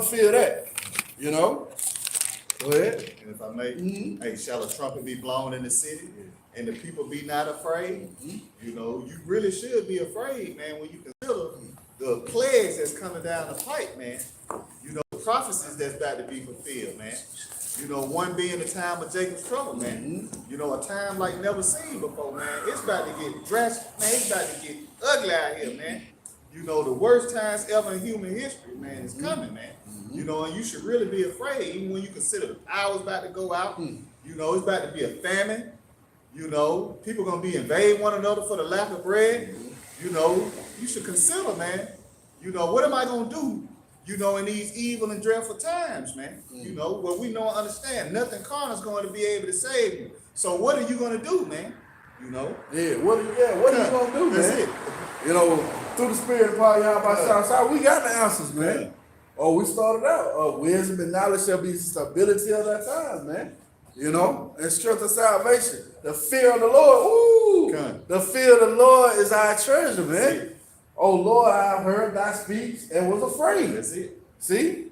feel that. You know? Go ahead. And if I may, hey, shall a trumpet be blown in the city and the people be not afraid? You know, you really should be afraid, man, when you consider the plagues that's coming down the pipe, man. You know, the prophecies that's about to be fulfilled, man. You know, one being the time of Jacob's trouble, man. You know, a time like never seen before, man. It's about to get drastic, man. It's about to get ugly out here, man. You know, the worst times ever in human history, man, is coming, man. You know, and you should really be afraid, even when you consider the power's about to go out. You know, it's about to be a famine. You know, people gonna be invading one another for the lack of bread. You know, you should consider, man. You know, what am I gonna do? You know, in these evil and dreadful times, man. You know, well, we know and understand nothing carnal is going to be able to save you. So what are you gonna do, man? You know? Yeah, what are you gonna do, man? That's it. You know, through the spirit of power, y'all by Southside, we got the answers, man. Oh, we started out. Wisdom and knowledge shall be stability of that time, man. You know, and strength of salvation. The fear of the Lord. Ooh, the fear of the Lord is our treasure, man. Oh Lord, I have heard thy speech and was afraid. That's it. See?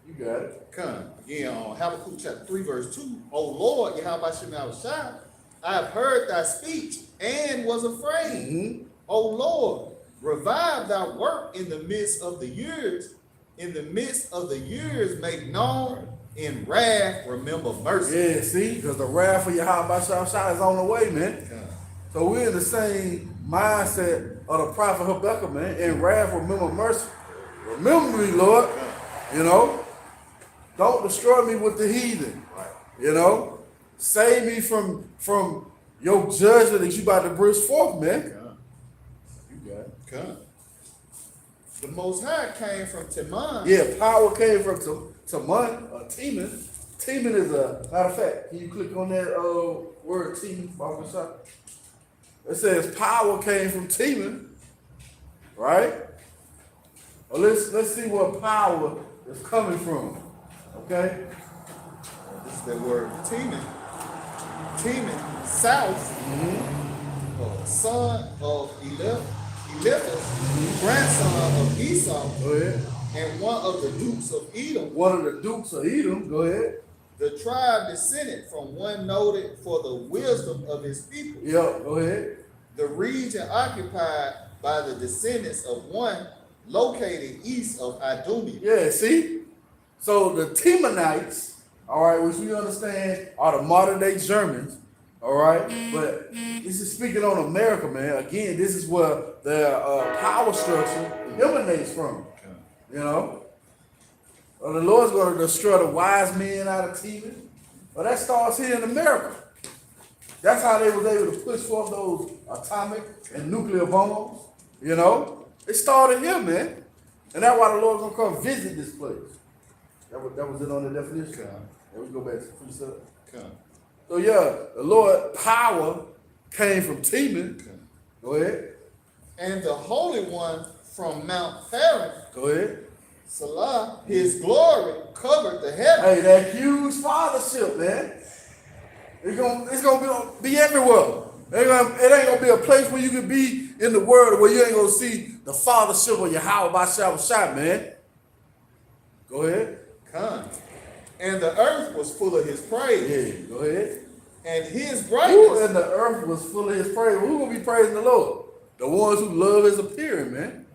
You got it. Come. Again, on Habakkuk chapter 3, verse 2. Oh Lord, Yahweh Shai, I have heard thy speech and was afraid. Oh Lord, revive thy work in the midst of the years. In the midst of the years, make known. In wrath, remember mercy. Yeah, see? Because the wrath of Yahweh Shai is on the way, man. So we're in the same mindset of the prophet Habakkuk, man. In wrath, remember mercy. Remember me, Lord. You know? Don't destroy me with the heathen. You know? Save me from your judgment that you about to bring forth, man. You got it. Come. The Most High came from Teman. Yeah, power came from Teman, Teman. Teman is a, matter of fact, can you click on that word Teman, Bible shop? It says power came from Teman, right? Well, let's see what power is coming from, okay? This is that word Teman. Teman, south, son of Eliphaz, grandson of Esau, Go ahead. and one of the dukes of Edom. One of the dukes of Edom, go ahead. The tribe descended from one noted for the wisdom of his people. Yeah, go ahead. The region occupied by the descendants of one located east of Idumea. Yeah, see? So the Temanites, all right, which we understand are the modern day Germans, all right? But this is speaking on America, man. Again, this is where the power structure emanates from, you know? The Lord's going to destroy the wise men out of Teman. Well, that starts here in America. That's how they was able to push forth those atomic and nuclear bombs, you know? It started here, man. And that's why the Lord's going to come visit this place. That was it on the definition. And we go back to the precept. So yeah, the Lord power came from Teman. Go ahead. And the Holy One from Mount Paran. Go ahead. Salah, his glory covered the heaven. Hey, that huge fathership, man. It's gonna be everywhere. It ain't gonna be a place where you can be in the world where you ain't gonna see the fathership of Yahweh by Shai, man. Go ahead. Come. And the earth was full of his praise. Yeah, go ahead. And his brightness. Ooh, and the earth was full of his praise. Who gonna be praising the Lord? The ones who love his appearing, man.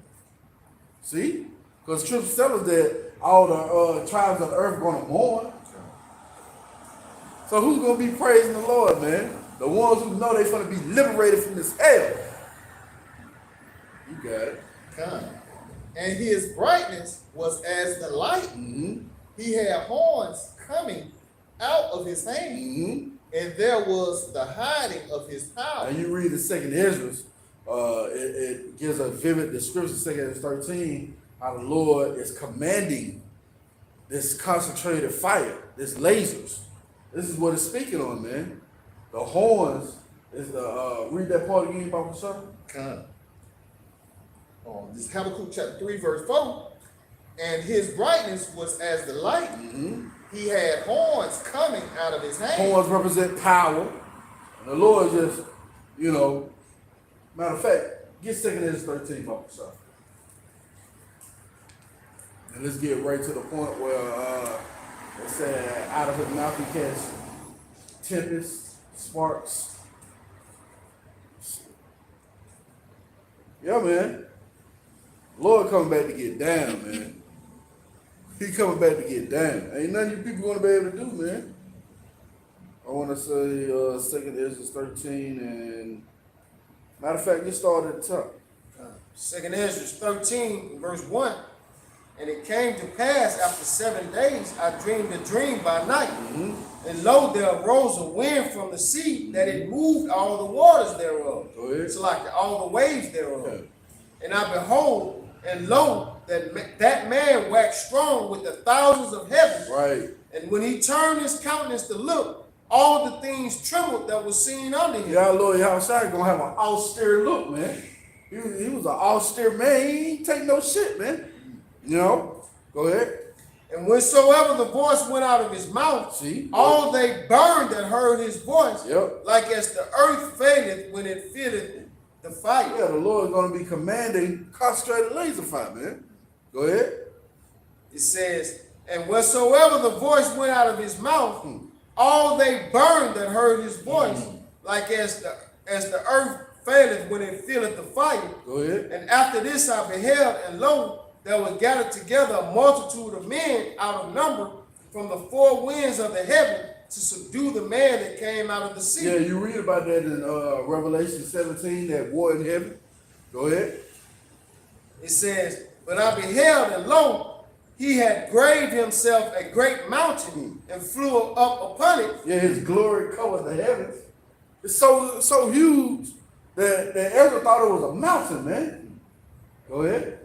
See? Because scripture tells us that all the tribes of the earth gonna mourn. So who's gonna be praising the Lord, man? The ones who know they're gonna be liberated from this hell. You got it. Come. And his brightness was as the light. He had horns coming out of his hand. And there was the hiding of his power. And you read the second Ezra, it gives a vivid description, second Ezra 13, how the Lord is commanding this concentrated fire, this lasers. This is what it's speaking on, man. The horns is the, read that part again, Bible Sir. Come. This is Habakkuk chapter 3, verse 4. And his brightness was as the light. He had horns coming out of his hand. Horns represent power. And the Lord just, you know, matter of fact, get 2 Ezra 13, Bible Sir. And let's get right to the point where it said, out of his mouth he catch tempests, sparks. Yeah, man. Lord coming back to get down, man. He coming back to get down. Ain't nothing you people gonna be able to do, man. I want to say 2 Ezra 13, and matter of fact, you start at the top. 2 Ezra 13, verse 1. And it came to pass after 7 days, I dreamed a dream by night. And lo, there arose a wind from the sea that it moved all the waters thereof. Go ahead. It's like all the waves thereof. Yeah. And I behold, and lo, that man waxed strong with the thousands of heaven. Right. And when he turned his countenance to look, all the things trembled that was seen under him. Yeah, Lord, outside gonna have an austere look, man. He was an austere man. He ain't take no shit, man. You know? Go ahead. And whensoever the voice went out of his mouth, all they burned that heard his voice, like as the earth faileth when it filleth the fire. Yeah, the Lord is going to be commanding concentrated laser fire, man. Go ahead. It says, and whensoever the voice went out of his mouth, all they burned that heard his voice, like as the earth faileth when it filleth the fire. Go ahead. And after this I beheld, and lo, there was gathered together a multitude of men out of number from the four winds of the heaven to subdue the man that came out of the sea. Yeah, you read about that in Revelation 17, that war in heaven. Go ahead. It says, but I beheld, and lo, he had graved himself a great mountain and flew up upon it. Yeah, his glory covered the heavens. It's so huge that Ezra thought it was a mountain, man. Go ahead.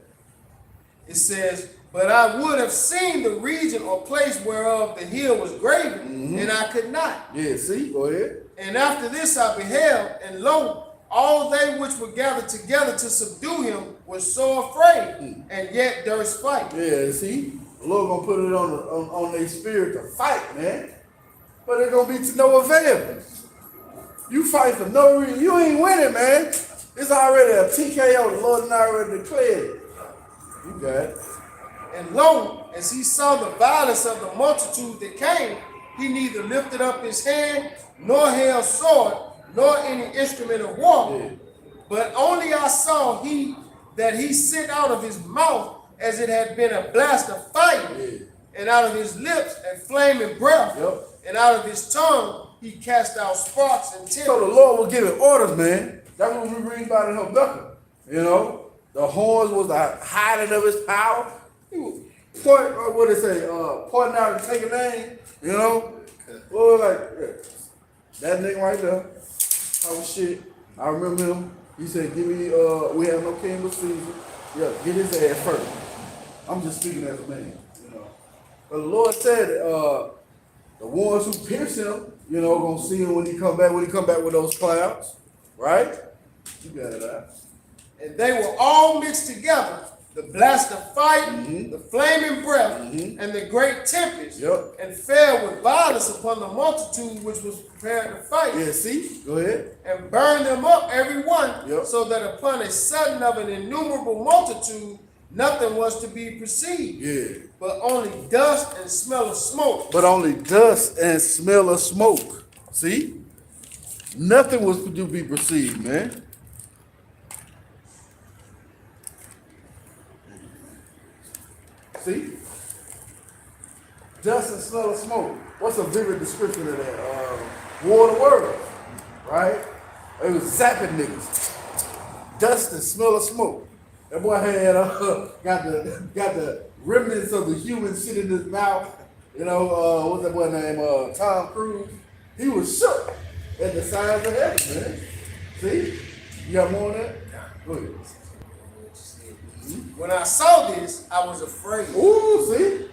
It says, but I would have seen the region or place whereof the hill was graven, and I could not. Yeah, see? Go ahead. And after this I beheld, and lo, all they which were gathered together to subdue him were so afraid, and yet durst fight. Yeah, see? The Lord gonna put it on their spirit to fight, man. But it's gonna be to no avail. You fight for no reason. You ain't winning, man. It's already a TKO. The Lord already declared it. You got it. And lo, as he saw the violence of the multitude that came, he neither lifted up his hand, nor held sword, nor any instrument of war. Yeah. But only I saw that he sent out of his mouth as it had been a blast of fire, and out of his lips a flaming breath, and out of his tongue he cast out sparks and timbers. So the Lord was giving orders, man. That's what we read about in Habakkuk. You know? The horns was the hiding of his power. He was pointing out and taking aim, you know? Well, like, that nigga right there, talking shit. I remember him. He said, give me, we have no king but Caesar. Yeah, get his ass first. I'm just speaking as a man, you know. But the Lord said, the ones who pierce him, you know, gonna see him when he come back with those clouds, right? You got it out. And they were all mixed together, the blast of fire, the flaming breath, and the great tempest, and fell with violence upon the multitude which was prepared to fight. Yeah, see? Go ahead. And burned them up every one, so that upon a sudden of an innumerable multitude, nothing was to be perceived. Yeah. But only dust and smell of smoke. See? Nothing was to be perceived, man. See? Dust and smell of smoke. What's a vivid description of that? War of the World, right? It was zapping niggas. Dust and smell of smoke. That boy had got the remnants of the human shit in his mouth. You know, what's that boy name? Tom Cruise. He was shook at the size of heaven, man. See? You got more on that? Go ahead. When I saw this, I was afraid. Ooh, see?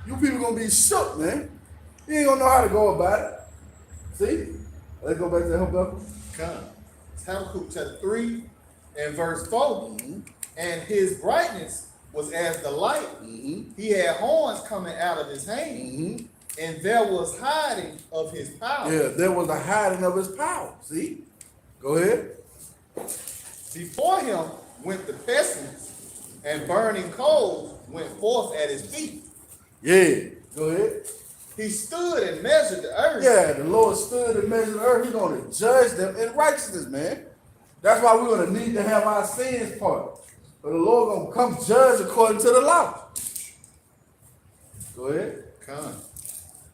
You people gonna be shook, man. You ain't gonna know how to go about it. See? Let's go back to Habakkuk. Habakkuk chapter 3 and verse 4. And his brightness was as the light. He had horns coming out of his hand. And there was hiding of his power. Yeah, there was a hiding of his power. See? Go ahead. Before him went the pestilence and burning coals went forth at his feet. Yeah, go ahead. He stood and measured the earth. Yeah, the Lord stood and measured the earth. He's going to judge them in righteousness, man. That's why we're going to need to have our sins pardoned. But the Lord going to come judge according to the law. Go ahead. Come.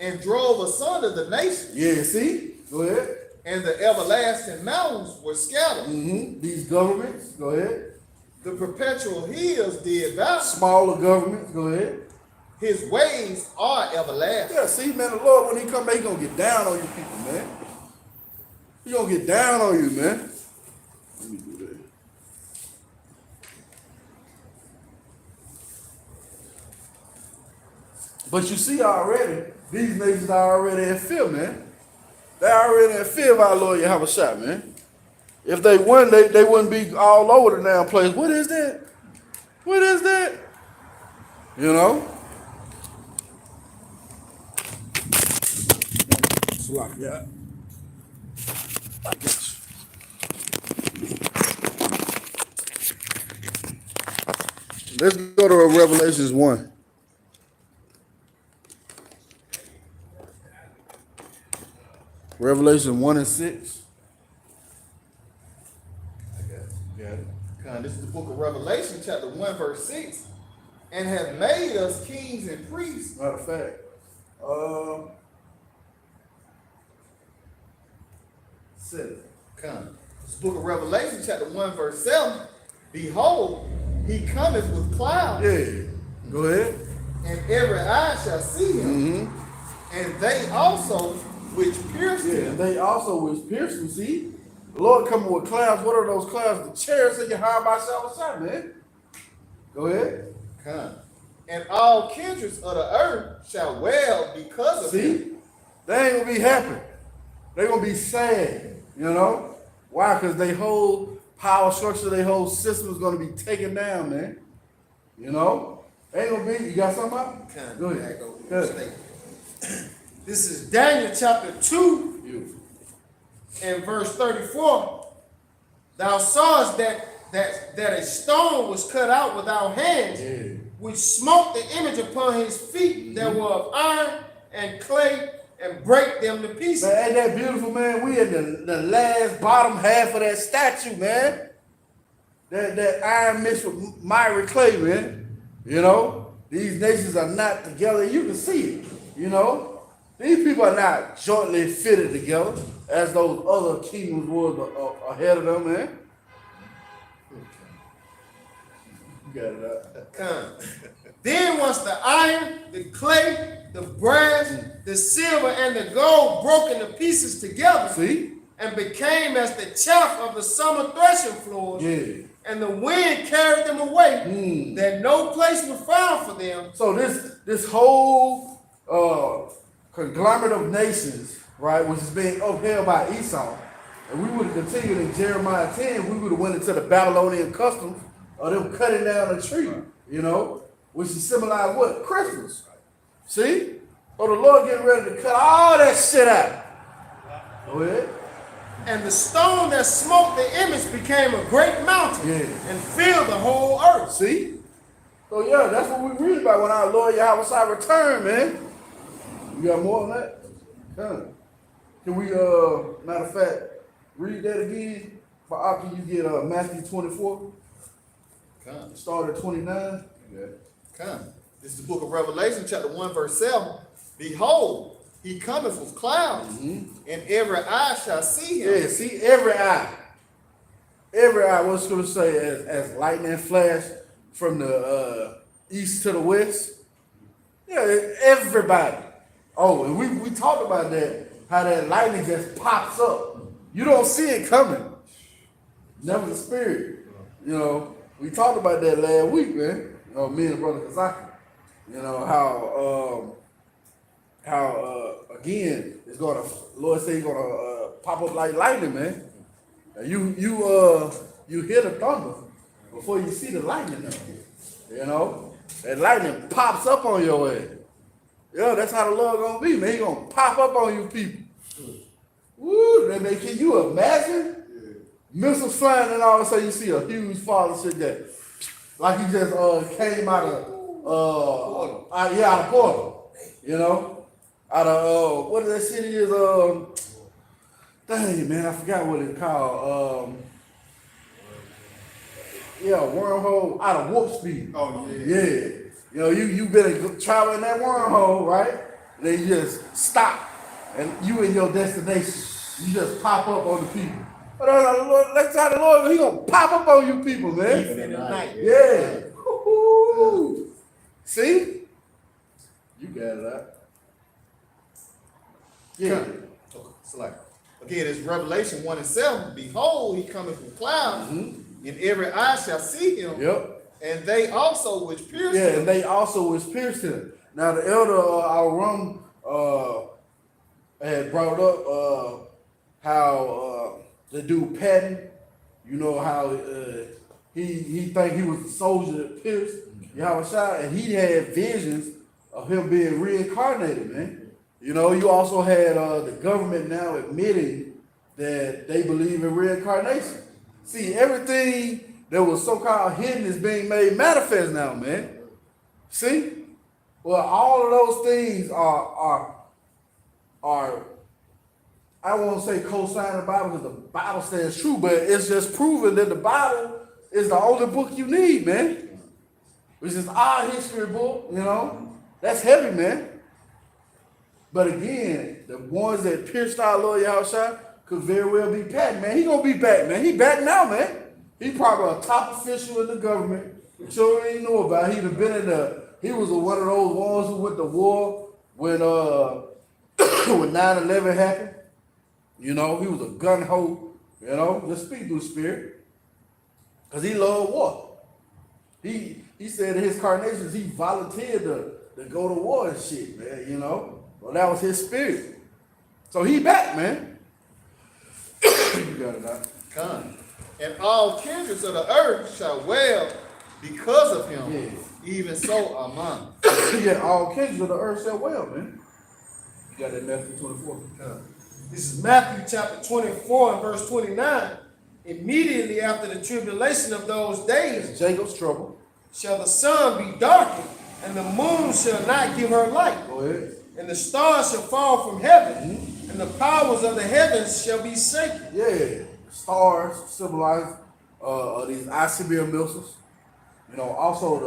And drove asunder the nations. Yeah, see? Go ahead. And the everlasting mountains were scattered. These governments, go ahead. The perpetual hills did bow. Smaller governments, go ahead. His ways are everlasting. Yeah, see, man, the Lord, when he come back, he going to get down on you people, man. He going to get down on you, man. Let me do that. But you see already, these nations are already in fear, man. They're already in fear of our Lord Yahweh Shah, man. If they won, they wouldn't be all over the damn place. What is that? What is that? You know? Yeah. I guess. Let's go to Revelations 1. Revelation 1 and 6. I got it. This is the book of Revelation, chapter 1, verse 6. And have made us kings and priests. Matter of fact, 7. This book of Revelation, chapter 1, verse 7. Behold, he cometh with clouds. Yeah. Go ahead. And every eye shall see him. And they also which pierced him. And they also was pierced him. See? The Lord coming with clouds. What are those clouds? The chariots that you hire by Shabbat, man. Go ahead. And all kindreds of the earth shall wail because of him. They ain't gonna be happy. They gonna be sad. You know? Why? Because they whole power structure, their whole system is gonna be taken down, man. You know? Ain't gonna be. You got something up? Go ahead. Good. This is Daniel chapter 2 and verse 34. Thou sawest that a stone was cut out without hands, which smote the image upon his feet that were of iron and clay, and break them to pieces. Man, ain't that beautiful, man? We in the last bottom half of that statue, man. That iron mixed with miry clay, man. You know? These nations are not together. You can see it, you know? These people are not jointly fitted together as those other kingdoms were ahead of them, man. You got it out. Then was the iron, the clay, the brass, the silver, and the gold broken to pieces together. See? And became as the chaff of the summer threshing floors. Yeah. And the wind carried them away, that no place was found for them. So this whole conglomerate of nations, right, which is being upheld by Esau, and we would have continued in Jeremiah 10, we would have went into the Babylonian customs of them cutting down a tree, you know, which is symbolized what? Christmas. See? So the Lord getting ready to cut all that shit out. Go ahead. And the stone that smote the image became a great mountain and filled the whole earth. See? So yeah, that's what we read about when our Lord Yahweh Shai return, man. You got more on that? Can we, matter of fact, read that again? For after you get Matthew 24. Start at 29. This is the book of Revelation, chapter 1, verse 7. Behold, he cometh with clouds, and every eye shall see him. Yeah, see, every eye. Every eye, what's going to say, as lightning flash from the east to the west. Yeah, everybody. Oh, and we talked about that, how that lightning just pops up. You don't see it coming. Never the spirit. You know, we talked about that last week, man. You know, me and Brother Kazaki. You know, how again, it's gonna, Lord say he's gonna pop up like lightning, man. You hear the thunder before you see the lightning though. You know? That lightning pops up on your head. Yeah, that's how the Lord gonna be, man. He gonna pop up on you people. Woo, man, can you imagine? Missiles flying and all of a sudden you see a huge fall of shit that like you just came out of out of Porter. You know, out of what that city is? Dang man, I forgot what it's called. Wormhole out of Warp Speed. Oh yeah. Yeah. You know, you been traveling that wormhole, right? And then you just stop, and you in your destination. You just pop up on the people. But let's try the Lord, he gonna pop up on you people, man. Even at night. Yeah. Woo-hoo. See? You got it out. Yeah. It's like, again, it's Revelation 1:7. Behold, he cometh with clouds, and every eye shall see him. Yep. And they also which pierced Yeah, him. and they also was pierced him. Now the elder our had brought up how the dude Patton, you know how he think he was the soldier that pierced Yahushua, and he had visions of him being reincarnated, man. You know, you also had the government now admitting that they believe in reincarnation. See, everything that was so-called hidden is being made manifest now, man. See? Well, all of those things are I won't say co-sign the Bible because the Bible stands true, but it's just proven that the Bible is the only book you need, man. Which is our history book, you know. That's heavy, man. But again, the ones that pierced our Lord Yahushua could very well be back, man. He gonna be back, man. He back now, man. He probably a top official in the government. Sure ain't know about it. He'd have been in he was one of those ones who went to war when when 9/11 happened. You know, he was a gun ho, you know, just speak through spirit. Because he loved war. He said in his carnations he volunteered to go to war and shit, man, you know. Well, that was his spirit. So he back, man. You got it out. Come. And all kindreds of the earth shall wail because of him. Yeah. Even so among. Yeah, all kindreds of the earth shall well, man. You got that Matthew 24. This is Matthew chapter 24 and verse 29. Immediately after the tribulation of those days Jacob's trouble. shall the sun be darkened, and the moon shall not give her light, Go ahead. and the stars shall fall from heaven, and the powers of the heavens shall be shaken. Yeah, stars symbolize these ICBM missiles. You know, also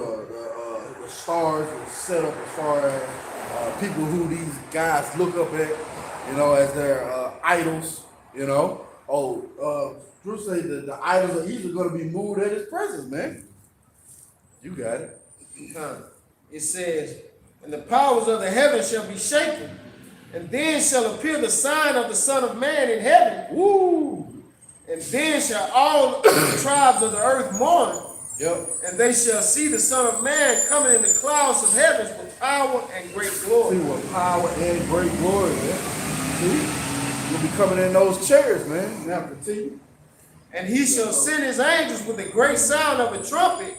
the stars are set up as far as people who these guys look up at, you know, as their idols. You know, Drew say that the idols are either going to be moved at his presence, man. You got it. It says, and the powers of the heavens shall be shaken, and then shall appear the sign of the Son of Man in heaven. Woo! And then shall all the tribes of the earth mourn, Yep. and they shall see the Son of Man coming in the clouds of heavens with power and great glory. See what power and great glory, man. See? You'll be coming in those chairs, man. Now continue. And he shall send his angels with a great sound of a trumpet,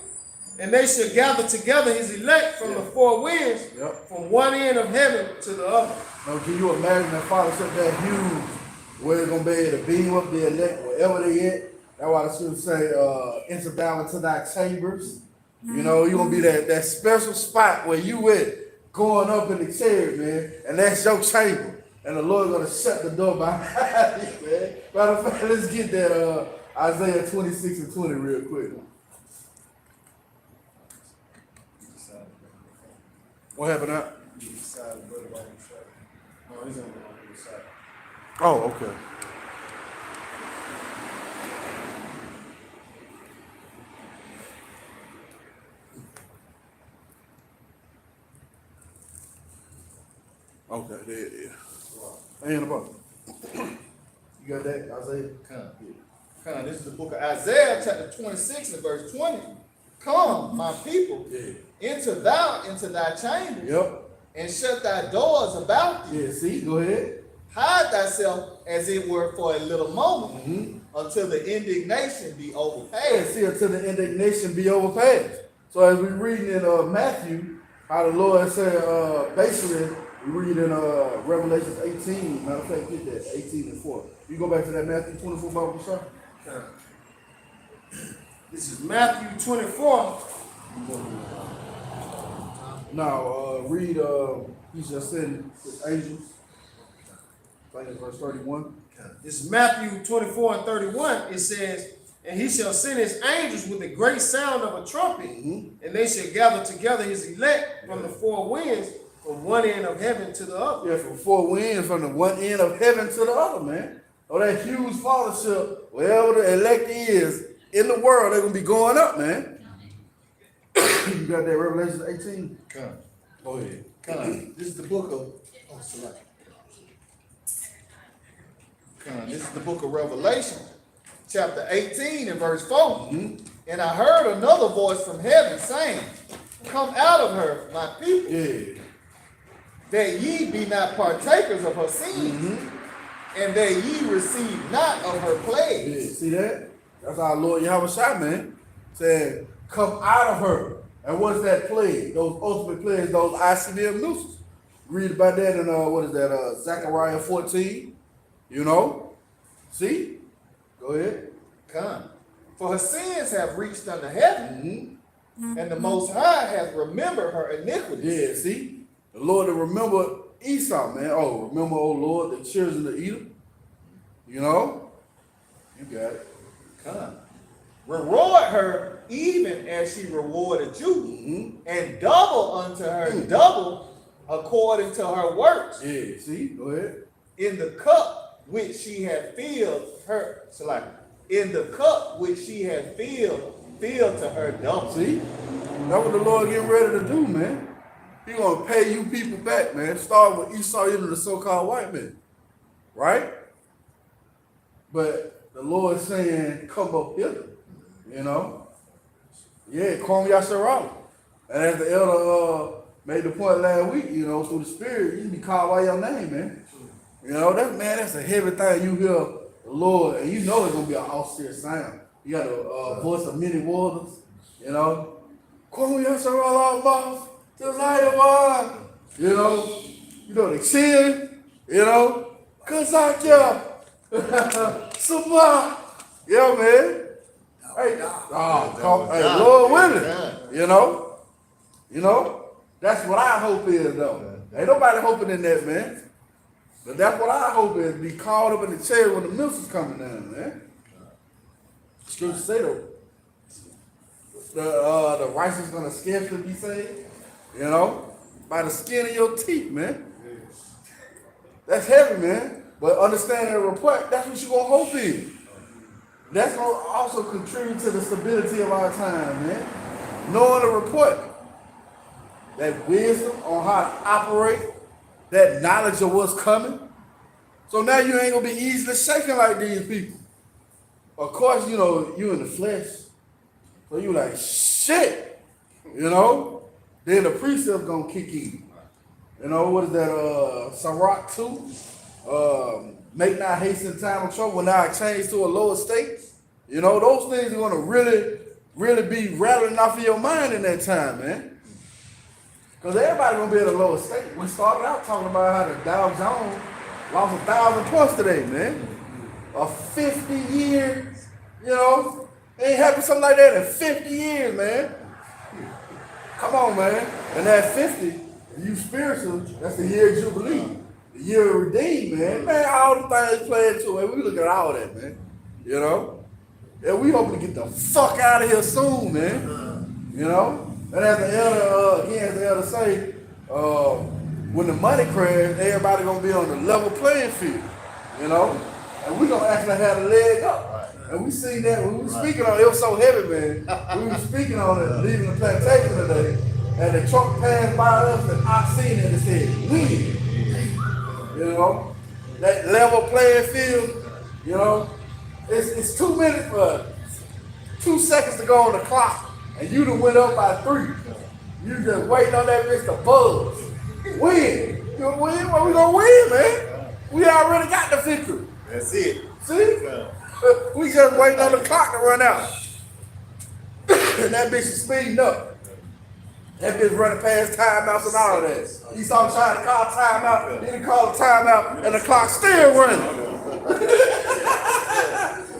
and they shall gather together his elect from the four winds, from one end of heaven to the other. Now, can you imagine that Father set that huge where it's going to be able to beam up the elect wherever they at? That's why the scripture say, enter down into thy chambers. You know, you're going to be that special spot where you at going up in the chair, man, and that's your chamber. And the Lord's going to shut the door behind you, man. Matter of fact, let's get that Isaiah 26 and 20 real quick. What happened now? Oh, okay. Okay, there it is. And about. You got that, Isaiah? Come. This is the book of Isaiah, chapter 26 and verse 20. Come, my people, enter thou into thy chambers, and shut thy doors about thee. Yeah, see, go ahead. Hide thyself as it were for a little moment, until the indignation be overpassed. Yeah, see, until the indignation be overpassed. So as we read in Matthew, how the Lord said, basically, we read in Revelation 18, matter of fact, get that, 18 and 4. You go back to that Matthew 24 Bible, sir? This is Matthew 24. Now, read, he shall send his angels. I think it's verse 31. This is Matthew 24 and 31. It says, and he shall send his angels with a great sound of a trumpet, and they shall gather together his elect from the four winds, from one end of heaven to the other. Yeah, from four winds, from the one end of heaven to the other, man. Oh, that huge fellowship, wherever the elect is in the world, they're going to be going up, man. You got that Revelation 18? Come. Go ahead. Come. This is the book of, this is the book of Revelation, chapter 18 and verse 4. And I heard another voice from heaven saying, come out of her, my people, that ye be not partakers of her sins, and that ye receive not of her plagues. Yeah, see that? That's our Lord Yahweh Shai, man. Said, come out of her. And what's that plague? Those ultimate plagues, those ICBM nooses. Read about that in, Zechariah 14. You know? See? Go ahead. Come. For her sins have reached unto heaven, and the Most High has remembered her iniquities. Yeah, see? The Lord to remember Esau, man. Oh, remember, oh Lord, the children of Edom. You know? You got it. Come. Reward her even as she rewarded you, and double unto her double according to her works. Yeah, see? Go ahead. In the cup which she had filled her, in the cup which she had filled to her double. See? That's what the Lord getting ready to do, man. He gonna pay you people back, man. Start with Esau, the so-called white man. Right? But the Lord saying, come up hither. You know? Yeah, Kwame Yasharala. And as the elder made the point last week, you know, through the spirit, you be called by your name, man. You know, that's a heavy thing. You hear the Lord, and you know it's gonna be an austere sound. You got a voice of many waters, you know. Kwame Yasharala, boss, just like the one. You know, they cheering, you know. Kazakya, Sabah. Yeah, man. Hey, hey, Lord willing, you know, that's what I hope is, though. Ain't nobody hoping in that, man. But that's what I hope is, be caught up in the chair when the missile's coming down, man. Scripture say the righteous gonna scarcely be saved, you know, by the skin of your teeth, man. That's heavy, man. But understanding the report, that's what you're gonna hope in. That's going to also contribute to the stability of our time, man. Knowing the report, that wisdom on how to operate, that knowledge of what's coming. So now you ain't going to be easily shaken like these people. Of course, you know, you in the flesh. So you like, shit, you know. Then the precept going to kick in. You know, what is that, Sirach 2? Make not haste in time of trouble when I change to a lower state. You know, those things are going to really, really be rattling off of your mind in that time, man. Because everybody going to be at a lower state. We started out talking about how the Dow Jones lost 1,000 points today, man. A 50-year, you know, ain't happened something like that in 50 years, man. Come on, man. And that 50, you spiritual, that's the year of Jubilee. The year of redeemed, man. Man, all the things play into it. We look at all that, man. You know? And we hoping to get the fuck out of here soon, man. You know? And as the elder, say, when the money crash, everybody gonna be on the level playing field. You know? And we gonna actually have a leg up. And we seen that when we were speaking on it, it was so heavy, man. We were speaking on it, leaving the plantation today, and the truck passed by us and I seen it and it said, win. You know, that level playing field, you know, it's 2 minutes for 2 seconds to go on the clock, and you done went up by 3. You just waiting on that bitch to buzz. Win. You gonna win? Well, we gonna win, man. We already got the victory. That's it. See? We just waiting on the clock to run out. And that bitch is speeding up. That bitch running past timeouts and all of that. He saw him trying to call timeout, then he called a timeout, and the clock still running.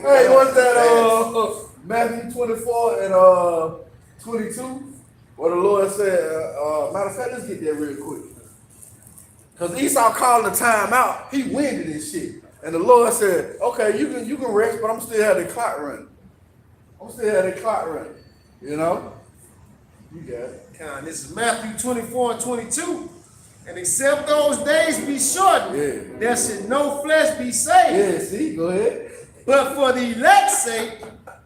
Hey, what's that? Matthew 24 and 22? What the Lord said, matter of fact, let's get there real quick. Because Esau called the time out, he winded this shit. And the Lord said, okay, you can rest, but I'm still have the clock running. You know? You got it. This is Matthew 24 and 22. And except those days be shortened, there should no flesh be saved. Yeah, see, go ahead. But for the elect's sake,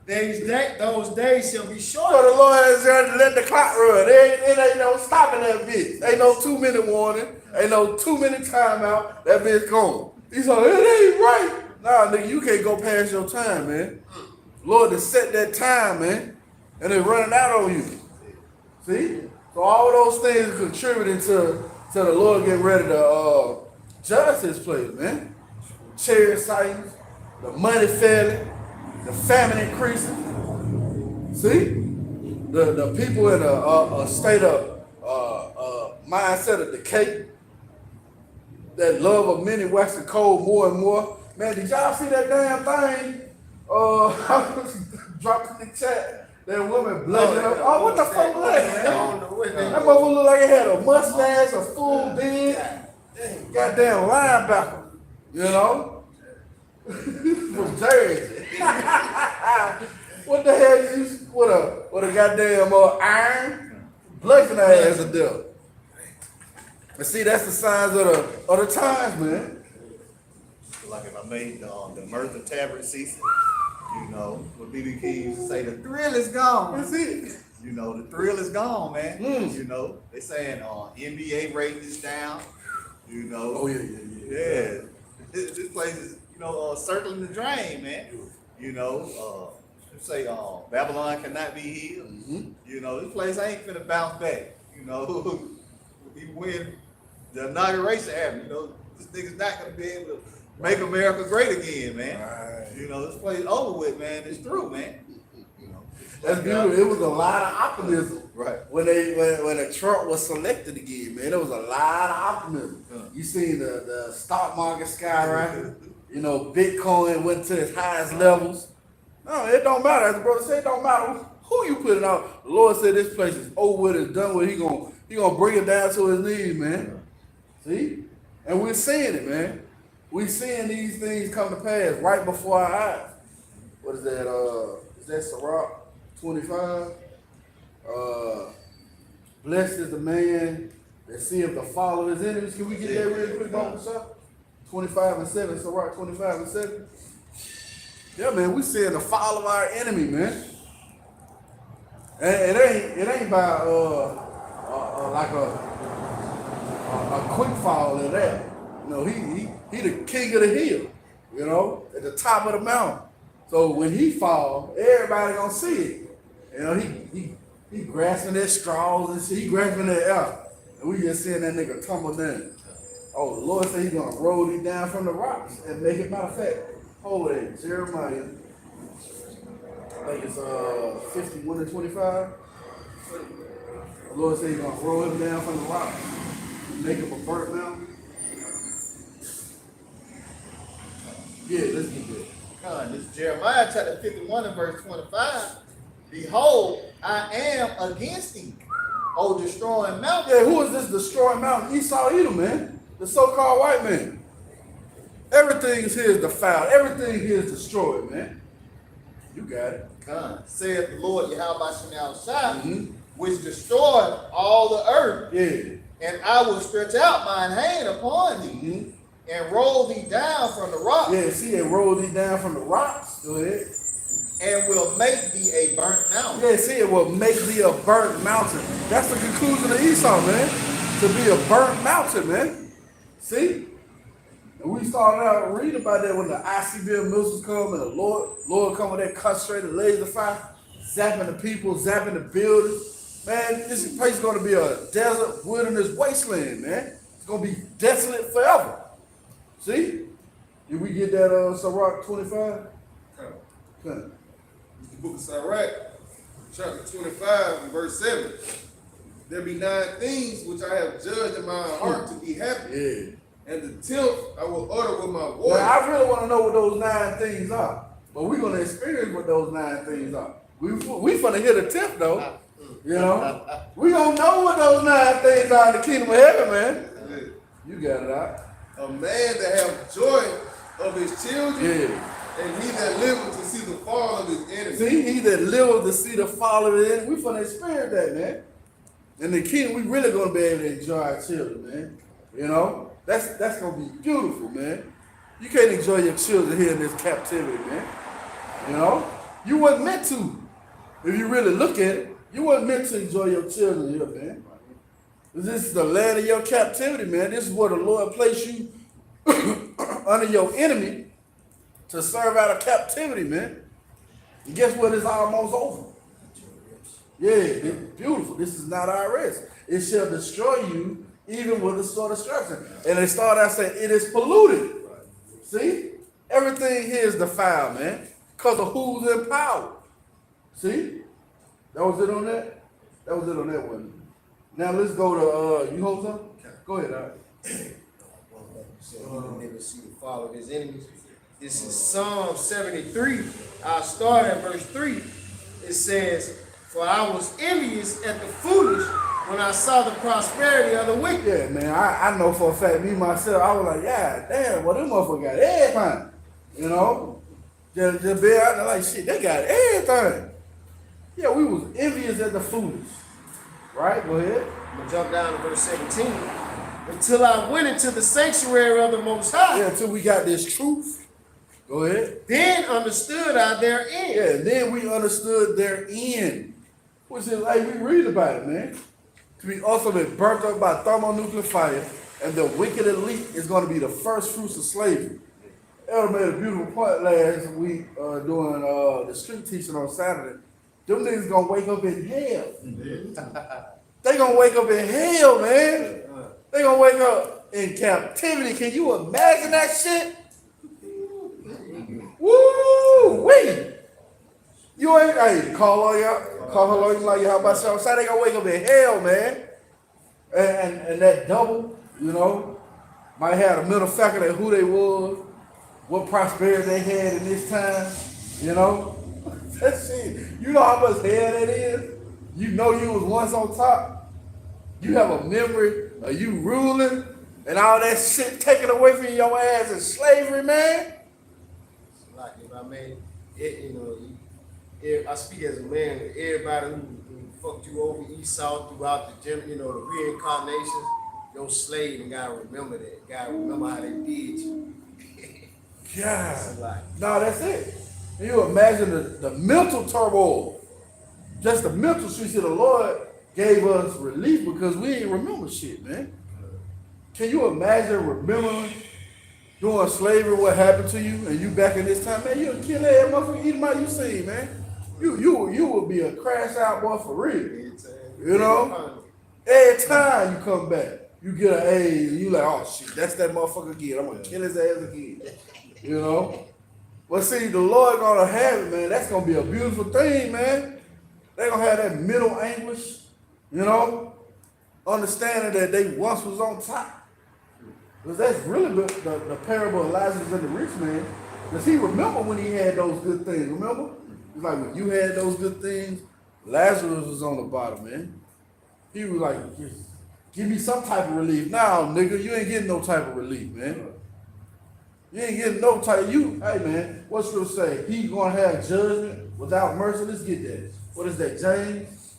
those days shall be So shortened. the Lord has let the clock run. It ain't no stopping that bitch. Ain't no 2-minute warning. Ain't no 2-minute timeout. That bitch gone. He said, it ain't right. Nah, nigga, you can't go past your time, man. Lord has set that time, man. And it's running out on you. See? So all those things are contributing to the Lord getting ready to judge this place, man. Chariot sightings, the money failing, the famine increasing. See? The people in a state of mindset of decay. That love of many waxing cold more and more. Man, did y'all see that damn thing? Dropped in the chat. That woman blushing up. Oh, what the fuck was that, man? That motherfucker looked like it had a mustache, a full beard. Goddamn linebacker. You know? From Jersey. What the hell is you with a goddamn iron? Blushing her ass to death. And see, that's the signs of the times, man. Like if I made the Mirtha Tabard season, you know, what BB King used to say, the thrill is gone. That's it. You know, the thrill is gone, man. You know, they saying NBA rating is down. You know. Oh, yeah. This place is, you know, circling the drain, man. You know, say Babylon cannot be healed. You know, this place ain't finna bounce back. You know, even when the inauguration happened, you know, this nigga's not gonna be able to make America great again, man. Right. You know, this place over with, man. It's through, man. You know, That's beautiful. It was a lot of optimism. Right. When Trump was selected again, man, there was a lot of optimism. You seen the stock market skyrocket. You know, Bitcoin went to its highest levels. No, it don't matter. As the brother said, it don't matter who you put it out. The Lord said this place is over with, it's done with. He gonna bring it down to his knees, man. See? And we're seeing it, man. We're seeing these things come to pass right before our eyes. What is that? Is that Sirach 25? Blessed is the man that seeth the fall of his enemies. Can we get that real quick, Mama? 25 and 7, Sirach 25 and 7. Yeah, man, we seeing the fall of our enemy, man. And it ain't by like a quick fall in that. You know, he the king of the hill, you know, at the top of the mountain. So when he fall, everybody gonna see it. You know, he grasping at straws and shit, he grasping at air. And we just seeing that nigga tumble down. Oh, the Lord said he's gonna roll these down from the rocks and make it, matter of fact, hold it, Jeremiah. I think it's 51 and 25. The Lord said he's gonna roll him down from the rocks, make him a burnt mountain. Yeah, let's get there. This is Jeremiah chapter 51 and verse 25. Behold, I am against thee, O destroying mountain. Yeah, who is this destroying mountain? Esau Edom, man. The so-called white man. Everything is his defiled. Everything here is destroyed, man. You got it. Saith the Lord Yahweh Shai, which destroyed all the earth. Yeah. And I will stretch out mine hand upon thee, and roll thee down from the rocks. Yeah, see, it rolled thee down from the rocks. Go ahead. And will make thee a burnt mountain. Yeah, see, it will make thee a burnt mountain. That's the conclusion of Esau, man. To be a burnt mountain, man. See? And we started out reading about that when the ICBM missiles come and the Lord come with that concentrated laser fire, zapping the people, zapping the buildings. Man, this place is going to be a desert, wilderness wasteland, man. It's going to be desolate forever. See? Did we get that Sirach 25? Okay. The book of Sirach, chapter 25 and verse 7. There be 9 things which I have judged in my heart to be happy. Yeah. And the 10th I will utter with my voice. Now, I really want to know what those 9 things are. But we're going to experience what those 9 things are. We finna hear the 10th, though. You know? We don't know what those 9 things are in the kingdom of heaven, man. You got it out. A man that have joy of his children, Yeah. and he that liveth to see the fall of his enemies. See, he that liveth to see the fall of the enemy. We finna experience that, man. In the kingdom, we really gonna be able to enjoy our children, man. You know? That's gonna be beautiful, man. You can't enjoy your children here in this captivity, man. You know? You wasn't meant to. If you really look at it, you wasn't meant to enjoy your children here, man. This is the land of your captivity, man. This is where the Lord placed you under your enemy to serve out of captivity, man. And guess what? It's almost over. Yeah, it's beautiful. This is not our rest. It shall destroy you even with the sword of destruction. And they start out saying it is polluted. See? Everything here is defiled, man. Because of who's in power. See? That was it on that? That was it on that one. Now let's go to, you hold something? Go ahead, all right. He will never see the fall of his enemies. This is Psalm 73. I'll start at verse 3. It says, "For I was envious at the foolish when I saw the prosperity of the wicked." Yeah, man, I know for a fact, me myself, I was like, yeah, damn, well, them motherfuckers got everything. You know? Just be out there like, shit, they got everything. Yeah, we was envious at the foolish. Right? Go ahead. I'm going to jump down to verse 17. "Until I went into the sanctuary of the Most High, Yeah, until we got this truth. Go ahead. then understood I their end." Yeah, and then we understood their end. Which is like we read about it, man. To be ultimately burnt up by thermonuclear fire, and the wicked elite is going to be the first fruits of slavery. Elder made a beautiful point last week doing the street teaching on Saturday. Them niggas gonna wake up in hell. They gonna wake up in hell, man. They gonna wake up in captivity. Can you imagine that shit? Woo wee! You ain't hey, call her like how about y'all? Say they gonna wake up in hell, man. And that double, you know, might have a mental faculty of who they was, what prosperity they had in this time, you know. That shit, you know how much hell that is? You know you was once on top. You have a memory of you ruling and all that shit taken away from your ass in slavery, man. Like if I may, I speak as a man, everybody who fucked you over Esau throughout the the reincarnations, your slave, and gotta remember that. Gotta remember how they did you. God. No, that's it. Can you imagine the mental turmoil? Just the mental shit. The Lord gave us relief because we ain't remember shit, man. Can you imagine remembering during slavery what happened to you and you back in this time? Man, you'll kill every motherfucker Edomite you see, man. You would be a crash out boy for real. You know? Every time you come back, you get an A and you like, oh shit, that's that motherfucker again. I'm gonna kill his ass again. You know? But see, the Lord gonna have it, man. That's gonna be a beautiful thing, man. They gonna have that mental anguish, you know, understanding that they once was on top. Because that's really the parable of Lazarus and the rich man. Because he remember when he had those good things, remember? It's like when you had those good things, Lazarus was on the bottom, man. He was like, give me some type of relief. Now, nigga, you ain't getting no type of relief, man. You ain't getting no type. Hey man, what's Scripture say? He gonna have judgment without mercy. Let's get that. What is that, James?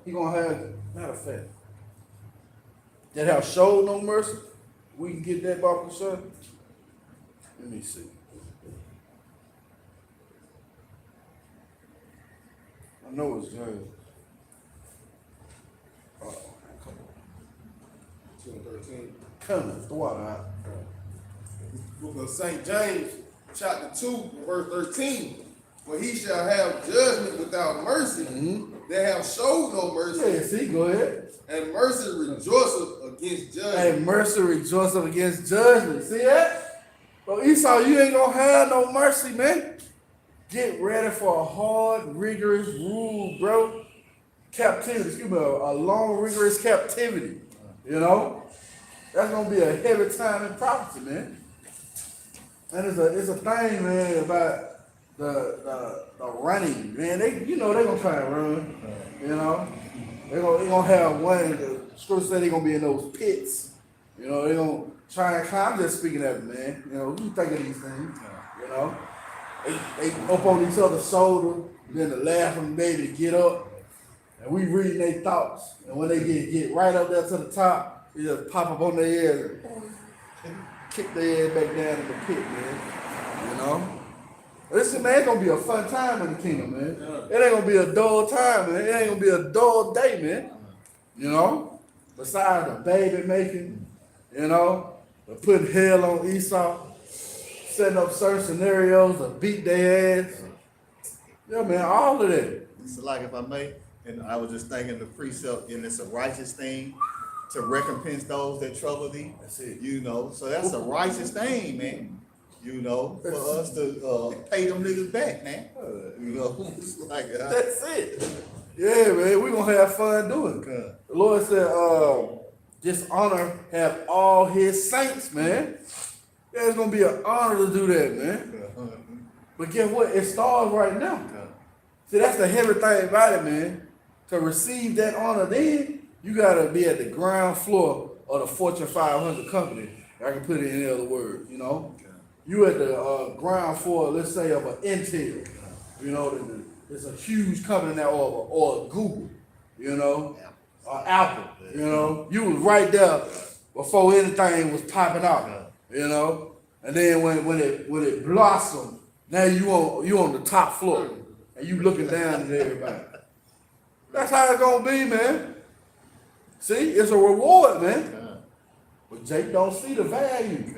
He gonna have, matter of fact, that have showed no mercy. We can get that, Barbara, sir. Let me see. I know it's James. Come on. 13. Come on, throw it out. Book of St. James, chapter 2, verse 13. For he shall have judgment without mercy, that have showed no mercy. Yeah, see, go ahead. And mercy rejoiceth against judgment. And mercy rejoiceth against judgment. See that? So Esau, you ain't gonna have no mercy, man. Get ready for a hard, rigorous rule, bro. Captivity, excuse me, a long, rigorous captivity. You know? That's gonna be a heavy time in prophecy, man. And it's a thing, man, about the running, man. They gonna try and run. You know, they gonna have one. The scripture said they gonna be in those pits. You know, they gonna try and climb. I'm just speaking of it, man. You know, you think of these things. You know, they up on each other's shoulder, then the last one maybe to get up, and we reading their thoughts. And when they get right up there to the top, we just pop up on their ears and kick their ass back down in the pit, man. You know. Listen, man, it's gonna be a fun time in the kingdom, man. It ain't gonna be a dull time, man. It ain't gonna be a dull day, man. You know? Besides the baby making, you know, the putting hell on Esau, setting up certain scenarios to beat their ass. Yeah, man, all of that. So like if I may, and I was just thinking the precept, and it's a righteous thing to recompense those that trouble thee. That's it. You know, so that's a righteous thing, man. You know, for us to pay them niggas back, man. You know, it's like That's it. Yeah, man, we gonna have fun doing it. The Lord said, this honor have all his saints, man. Yeah, it's gonna be an honor to do that, man. But guess what? It starts right now. See, that's the heavy thing about it, man. To receive that honor, then you gotta be at the ground floor of the Fortune 500 company. I can put it in other words, you know. You at the ground floor, let's say, of an Intel. You know, it's a huge company now, or Google. You know, or Apple. You know, you was right there before anything was popping out. You know, and then when it blossomed, now you on the top floor and you looking down at everybody. That's how it's gonna be, man. See, it's a reward, man. But Jake don't see the value,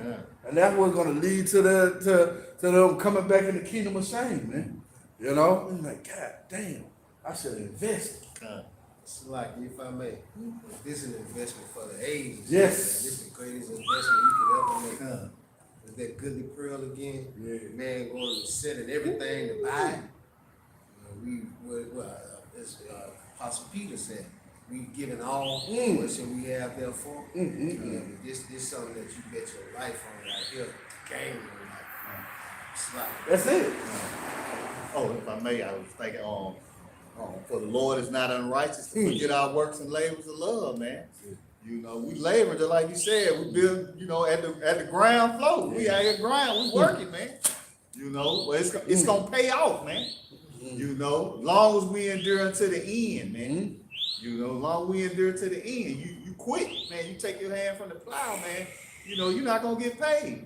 and that's what's gonna lead to them coming back in the kingdom of shame, man. You know, I'm like, God damn, I should have invested. It's like, if I may, this is an investment for the ages. Yes. Man. This is the greatest investment you could ever make. Is that goodly pearl again? Yeah. Man going to set in everything to buy. As Apostle Peter said, we giving all what shall we have therefore. This something that you bet your life on right here. Game on life. It's like, That's it. Oh, if I may, I was thinking, for the Lord is not unrighteous to forget our works and labors of love, man. You know, we labor, just like you said, we build, you know, at the ground floor. We at the ground, we working, man. You know, but it's gonna pay off, man. You know, long as we endure until the end, man. You know, long as we endure to the end, you quit, man. You take your hand from the plow, man. You know, you're not gonna get paid.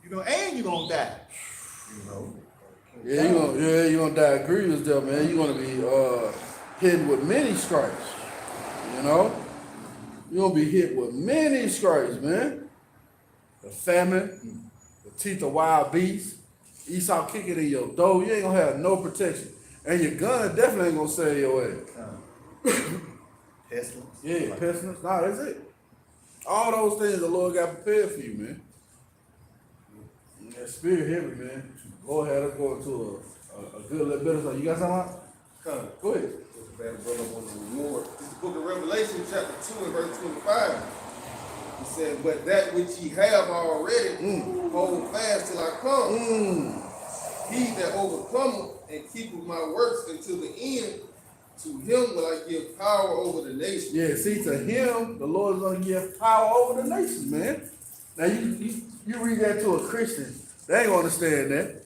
You know, and you're gonna die. You know. You're gonna die grievous there, man. You're gonna be hit with many stripes. You know? You're gonna be hit with many stripes, man. The famine, the teeth of wild beasts, Esau kicking in your door, you ain't gonna have no protection. And your gun definitely ain't gonna save your ass. Pestilence. Yeah, pestilence. Nah, that's it. All those things the Lord got prepared for you, man. That spirit heavy, man. Go ahead, let's go into a good little bit of something. You got something? Go ahead. Brother on the reward. This is the book of Revelation, chapter 2 and verse 25. He said, but that which ye have already, hold fast till I come. He that overcometh and keepeth my works until the end, to him will I give power over the nations. Yeah, see, to him, the Lord is going to give power over the nations, man. Now, you read that to a Christian, they ain't going to understand that,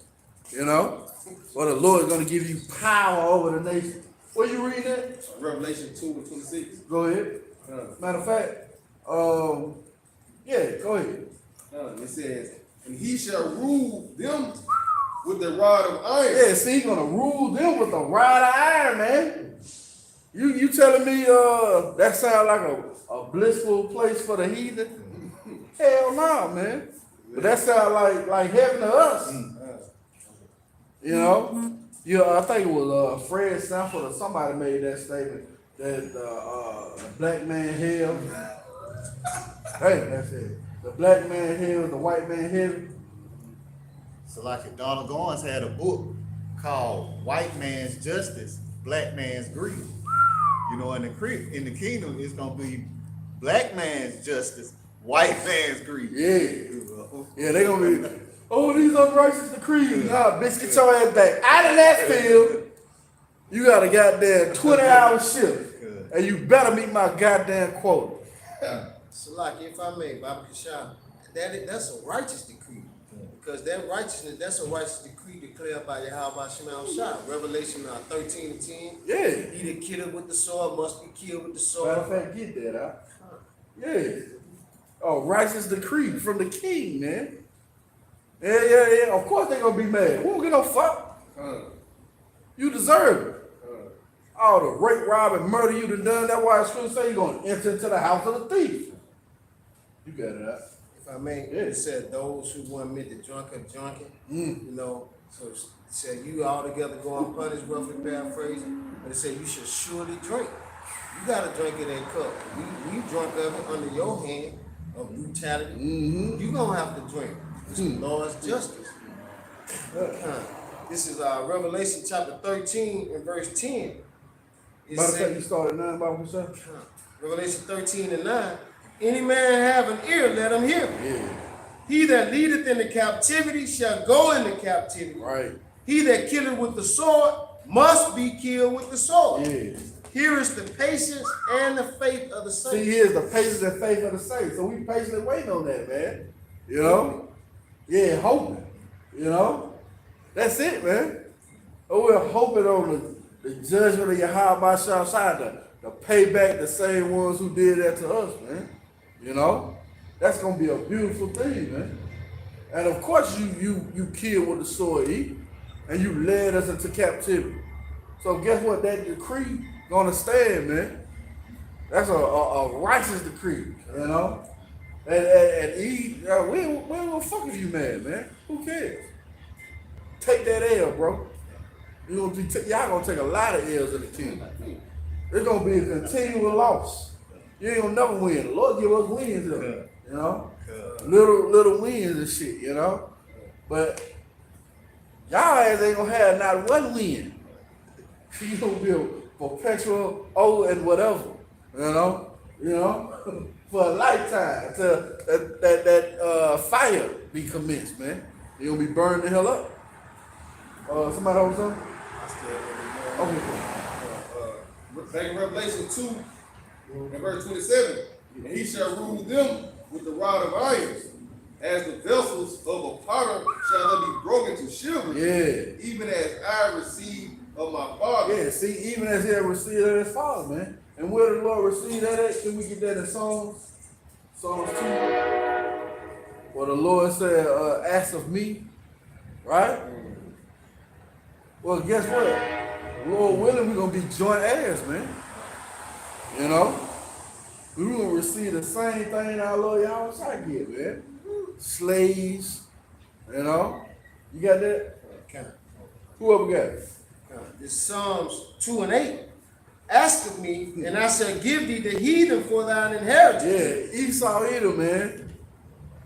you know? But the Lord is going to give you power over the nations. Where you reading that? Revelation 2 and 26. Go ahead. Matter of fact, yeah, go ahead. It says, and he shall rule them with the rod of iron. Yeah, see, he's going to rule them with a rod of iron, man. You telling me that sounds like a blissful place for the heathen? Hell no, man. But that sounds like heaven to us. You know? I think it was Fred Sanford or somebody made that statement that the black man hell. Hey, that's it. The black man hell, the white man heaven. So like Donald Goins had a book called White Man's Justice, Black Man's Grief. You know, in the kingdom, it's gonna be black man's justice, white man's grief. Yeah. Yeah, they're gonna be Oh, these unrighteous decrees. Nah, bitch, get your ass back out of that field. You got a goddamn 20-hour shift. And you better meet my goddamn quota. Salaki, if I may, Baba Kashab, that's a righteous decree. Because that's a righteous decree declared by Yahweh Shema Shah. Revelation 13:10. Yeah. He that killeth with the sword must be killed with the sword. Matter of fact, get that out. Yeah. Oh, righteous decree from the king, man. Yeah. Of course they gonna be mad. We don't get no fuck. You deserve it. All the rape, rob, and murder you done. That's why it's true say you're gonna enter into the house of the thief. You got it out. If I may, it said those who want me to drunken. You know, so it said you all together go unpunished, roughly paraphrasing. But it said you should surely drink. You gotta drink in that cup. We drunk of it under your hand of brutality. You gonna have to drink. It's the Lord's justice. This is Revelation chapter 13 and verse 10. It Matter of fact, said, you started 9 by yourself? Revelation 13 and 9. Any man have an ear, let him hear. Yeah. He that leadeth into captivity shall go into captivity. Right. He that killeth with the sword must be killed with the sword. Yeah. Here is the patience and the faith of the See, saints. here's the patience and faith of the saints. So we patiently waiting on that, man. You know? Yeah, hoping. You know? That's it, man. Oh, we're hoping on the judgment of Yahweh to pay back the same ones who did that to us, man. You know? That's gonna be a beautiful thing, man. And of course you killed with the sword, and you led us into captivity. So guess what? That decree gonna stand, man. That's a righteous decree, you know. And we ain't gonna fuck with you, man. Who cares? Take that L, bro. Y'all gonna take a lot of L's in the kingdom. It's gonna be a continual loss. You ain't gonna never win. The Lord give us wins, though, you know. Little wins and shit, you know. But y'all ass ain't gonna have not one win. You gonna be a perpetual and whatever, you know, for a lifetime till that fire be commenced, man. You gonna be burned the hell up. Somebody hold something? Okay, cool. Back in Revelation 2, in verse 27, and he shall rule them with the rod of iron, as the vessels of a potter shall they be broken to shivers, even as I received of my Father. Yeah, see, even as he had received of his Father, man. And where did the Lord receive that at? Can we get that in Psalms? Psalms 2. Where the Lord said, ask of me, right? Well, guess what? Lord willing, we're going to be joint heirs, man. You know? We're going to receive the same thing our Lord Yahweh get, man. Slaves, you know? You got that? Whoever got it. This Psalms 2 and 8. Ask of me, and I shall give thee the heathen for thine inheritance. Yeah, Esau Edom, man.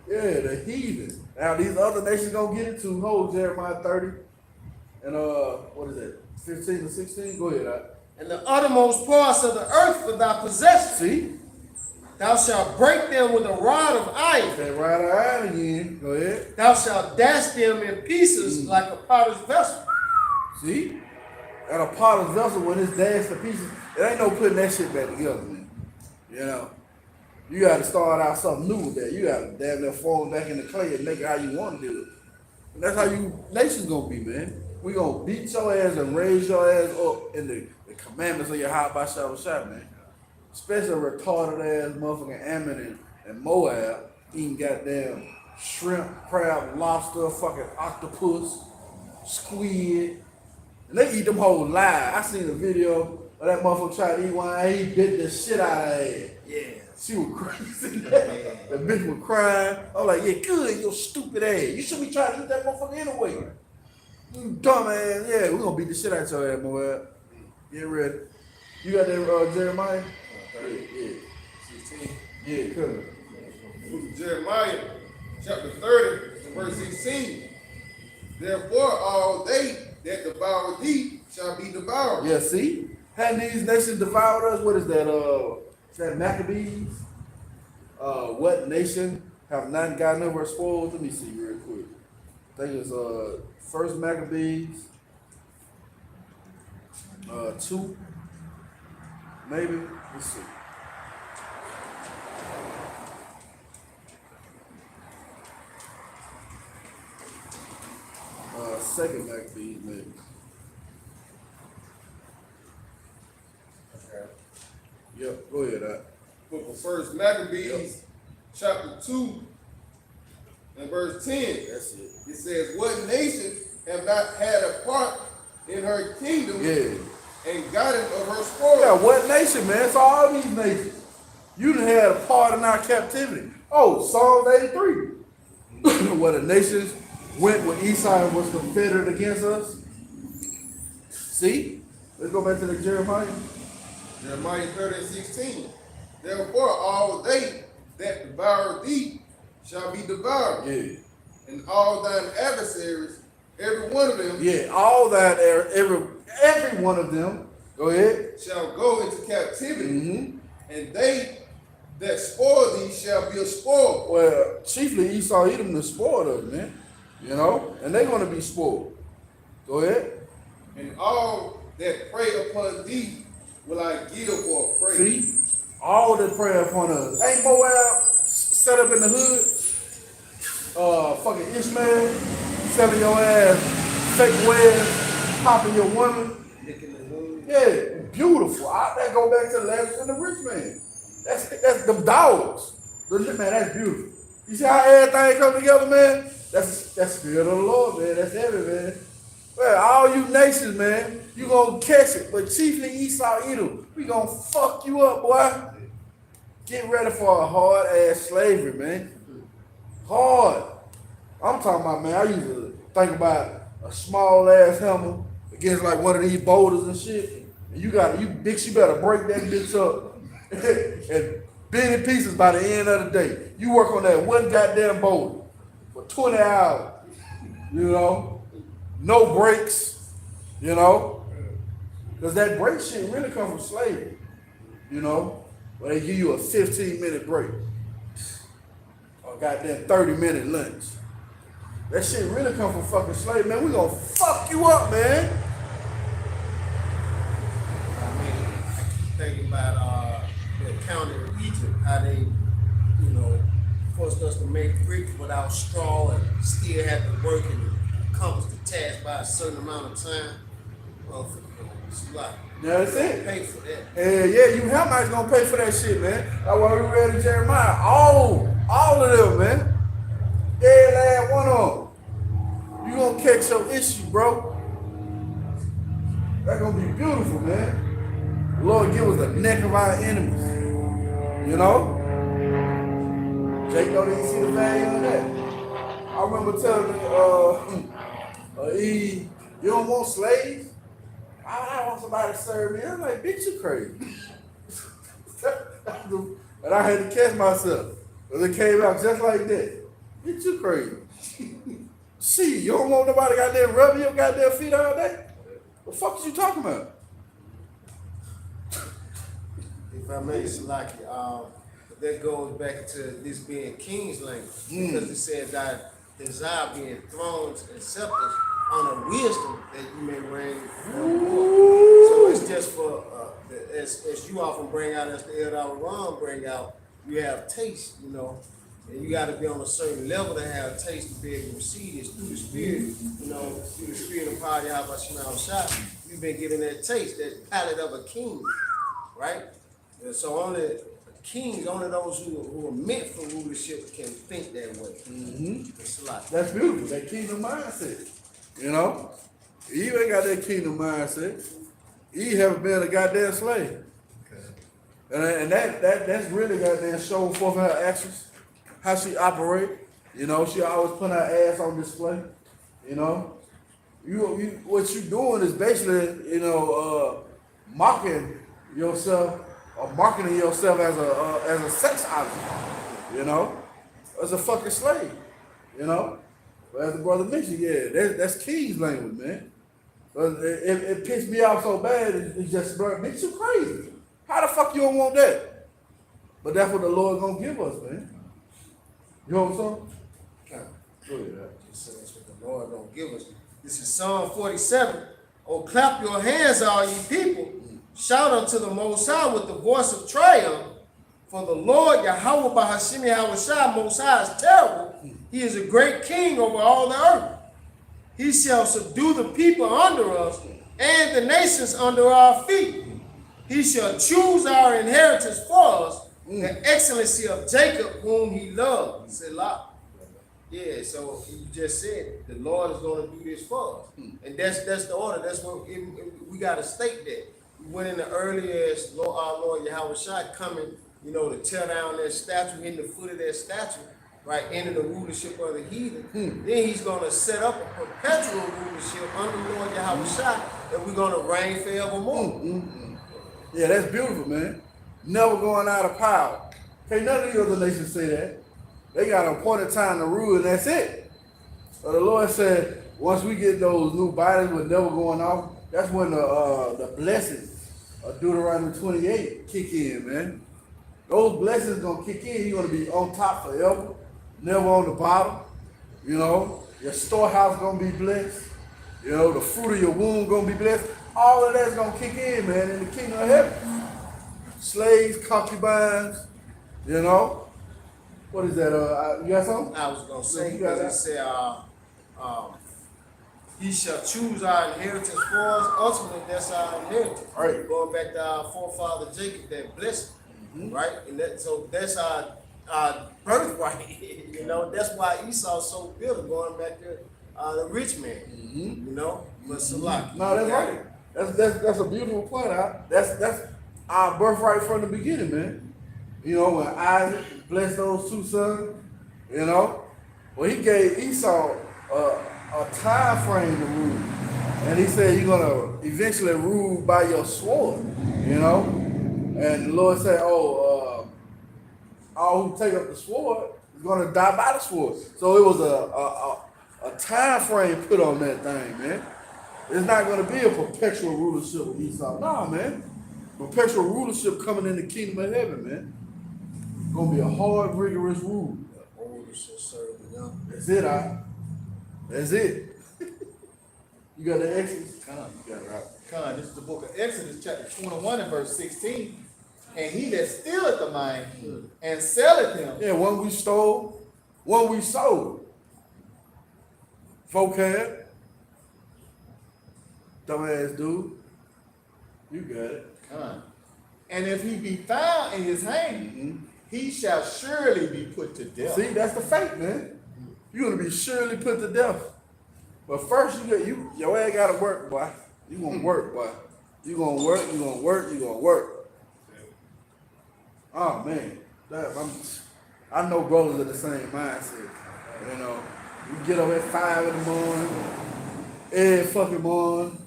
Yeah, the heathen. Now these other nations gonna get it too. Hold Jeremiah 30 and what is that? 15 and 16. Go ahead. And the uttermost parts of the earth for thy possession. See? Thou shalt break them with a rod of iron. That rod of iron again. Go ahead. Thou shalt dash them in pieces like a potter's vessel. See? And a potter's vessel when it's dashed to pieces, it ain't no putting that shit back together, man. You know? You gotta start out something new with that. You gotta damn near fall back in the clay and make it how you want to do it. And that's how you nations gonna be, man. We gonna beat your ass and raise your ass up in the commandments of your Yahweh Shah, man. Especially retarded ass motherfucking Ammon and Moab eating goddamn shrimp, crab, lobster, fucking octopus, squid. And they eat them whole live. I seen a video of that motherfucker trying to eat one and he bit the shit out of her ass. Yeah. She was crazy. The bitch was crying. I was like, yeah, good, you stupid ass. You shouldn't be trying to eat that motherfucker anyway. You dumb ass. Yeah, we're gonna beat the shit out of your ass, Moab. Get ready. You got that Jeremiah? Yeah. 16. Yeah, good. Book of Jeremiah, chapter 30, and verse 16. Therefore, all they that devour thee shall be devoured. Yeah, see? Hadn't these nations devoured us? What is that? Is that Maccabees? What nation have not gotten over spoils? Let me see real quick. I think it's First Maccabees, 2, maybe. Let's see. Second Maccabees, maybe. Okay. Yep, go ahead. Book of First Maccabees, chapter 2, and verse 10. That's it. It says, "What nation have not had a part in her kingdom Yeah. and gotten of her Yeah, spoil?" what nation, man? It's all these nations. You done had a part in our captivity. Oh, Psalm 83. Where the nations went when Esau was confederate against us. See? Let's go back to the Jeremiah. Jeremiah 30:16. "Therefore all they that devour thee shall be devoured, Yeah. and all thine adversaries, every one of them, Yeah, all that, every one of them. Go ahead. shall go into captivity, Mm-hmm. and they that spoil thee shall be a spoil." Well, chiefly Esau, Edom, the spoiled us, man. You know? And they're going to be spoiled. Go ahead. "And all that prey upon thee will I give for a prey." See? All that prey upon us. Ain't Moab set up in the hood? Fucking Ishmael selling your ass fake wares, popping your woman. Yeah, beautiful. That go back to the Lazarus and the rich man. That's them dogs. Man, that's beautiful. You see how everything come together, man? That's spirit of the Lord, man. That's heavy, man. Well, all you nations, man, you gonna catch it. But chiefly Esau, Edom, we gonna fuck you up, boy. Get ready for a hard ass slavery, man. Hard. I'm talking about, man, I used to think about a small ass hammer against like one of these boulders and shit. And you bitch, you better break that bitch up and bend in pieces by the end of the day. You work on that one goddamn boulder for 20 hours, you know? No breaks, you know? Because that break shit really come from slavery, you know? Where they give you a 15-minute break or goddamn 30-minute lunch. That shit really come from fucking slavery, man. We gonna fuck you up, man. I mean, thinking about the account of Egypt, how they, forced us to make bricks without straw and still had to work and accomplish the task by a certain amount of time. Well, it's a lot. Yeah, that's it. Pay for that. Yeah, you Hamites gonna pay for that shit, man. That's why we read in Jeremiah. All of them, man. Every last one of them. You gonna catch your issue, bro. That's gonna be beautiful, man. The Lord give us the neck of our enemies. You know? Jake didn't see the value of that. I remember telling E, you don't want slaves? I want somebody to serve me. I'm like, bitch, you crazy. And I had to catch myself. Because it came out just like that. Bitch, you crazy. See, you don't want nobody goddamn rubbing your goddamn feet all day? What the fuck is you talking about? If I may, Salaki, that goes back to this being king's language. Because it said that desire being thrones and scepters on a wisdom that you may reign more. So it's just for, as you often bring out, as the Elder Ron bring out, you have taste, and you got to be on a certain level to have taste to be able to receive this through the Spirit, through the Spirit of power, Yahweh Shema Shah. You've been given that taste, that palate of a king, right? And so only kings, only those who are meant for rulership can think that way. It's a lot. That's beautiful, that kingdom mindset. Eve ain't got that kingdom mindset. Eve haven't been a goddamn slave. And that's really goddamn showing forth her actions, how she operate. She always put her ass on display. What you doing is basically, mocking yourself or marketing yourself as a sex object. As a fucking slave. But as the brother mentioned, that's King's language, man. But it pissed me off so bad, it just makes you crazy. How the fuck you don't want that? But that's what the Lord gonna give us, man. You know what I'm saying? Go ahead. So that's what the Lord gonna give us. This is Psalm 47. Oh, clap your hands, all ye people. Shout unto the Most High with the voice of triumph. For the Lord, Yahweh Bahashim Yahushua, Most High is terrible. He is a great king over all the earth. He shall subdue the people under us and the nations under our feet. He shall choose our inheritance for us, the excellency of Jacob, whom he loved. Selah. Yeah, so you just said the Lord is going to do this for us, and that's the order. That's what we got to state that. We went in the earliest, our Lord Yahweh Shai coming, to tear down that statue, in the foot of that statue, right, into the rulership of the heathen. Then he's going to set up a perpetual rulership under the Lord Yahweh Shai that we're going to reign forevermore. Yeah, that's beautiful, man. Never going out of power. Can't none of the other nations say that. They got an appointed time to rule, and that's it. So the Lord said, once we get those new bodies with never going off, that's when the blessings of Deuteronomy 28 kick in, man. Those blessings gonna kick in. You're gonna be on top forever, never on the bottom. Your storehouse gonna be blessed. The fruit of your womb gonna be blessed. All of that's gonna kick in, man, in the kingdom of heaven. Slaves, concubines, What is that? You got something? I was going to say, You got because it said, he shall choose our inheritance for us. Ultimately, that's our inheritance. Right. Going back to our forefather Jacob, that blessing, right? And so that's our birthright. That's why Esau's so bitter, going back to the rich man, But Salaki. No, that's right. That's a beautiful point. That's our birthright from the beginning, man. When Isaac blessed those two sons, well, he gave Esau a time frame to rule. And he said, you're going to eventually rule by your sword, And the Lord said, all who take up the sword is going to die by the sword. So it was a time frame put on that thing, man. It's not going to be a perpetual rulership with Esau. No, man. Perpetual rulership coming in the kingdom of heaven, man. Gonna be a hard, rigorous rule. That's it, That's it. You got the Exodus? Come on, you got it right. This is the book of Exodus, chapter 21 and verse 16. And he that stealeth the mine and selleth him. Yeah, one we stole, one we sold. Vocab. Dumbass dude. You got it. And if he be found in his hand, he shall surely be put to death. See, that's the fate, man. You're gonna be surely put to death. But first, your ass gotta work, boy. You gonna work, boy. You gonna work. You gonna work. You gonna work. Oh man, I know brothers are the same mindset. You get up at 5 in the morning, every fucking morning.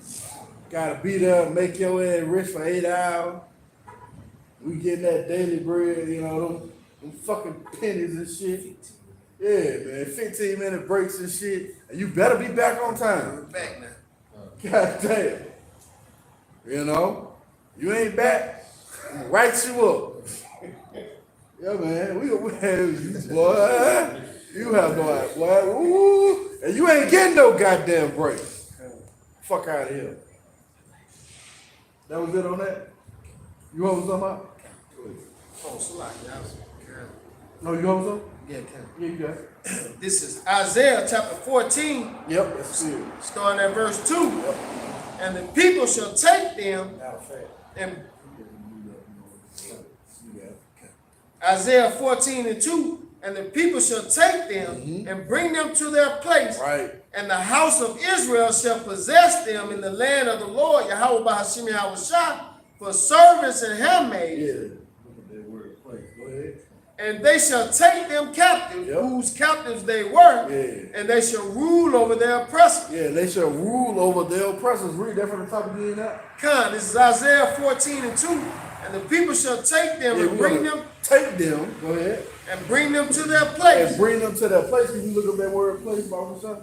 Gotta be there, make your ass rich for 8 hours. We getting that daily bread, them fucking pennies and shit. Yeah, man, 15-minute breaks and shit. And you better be back on time. We're back now. God damn. You ain't back, I'm gonna write you up. Yeah, man, we have you, boy. You have no idea, boy. Ooh, and you ain't getting no goddamn break. Fuck out of here. That was it on that? You want something about? Oh, Salaki. No, you want something? Yeah, Yeah, you got it. This is Isaiah chapter 14, Yep, that's good. starting at verse 2. And the people shall take them and Isaiah 14 and 2. And the people shall take them and bring them to their place. Right. And the house of Israel shall possess them in the land of the Lord, Yahweh Bahashim Yahushua, for servants and handmaids. Yeah. Look at that word place. Go ahead. And they shall take them captive, Yep. whose captives they were, Yeah. and they shall rule over their oppressors. Yeah, they shall rule over their oppressors. Read that from the top again now. This is Isaiah 14 and 2. And the people shall take them and bring them Take them, go ahead, and bring them to their place. and bring them to their place. Can you look up that word place, Bible son?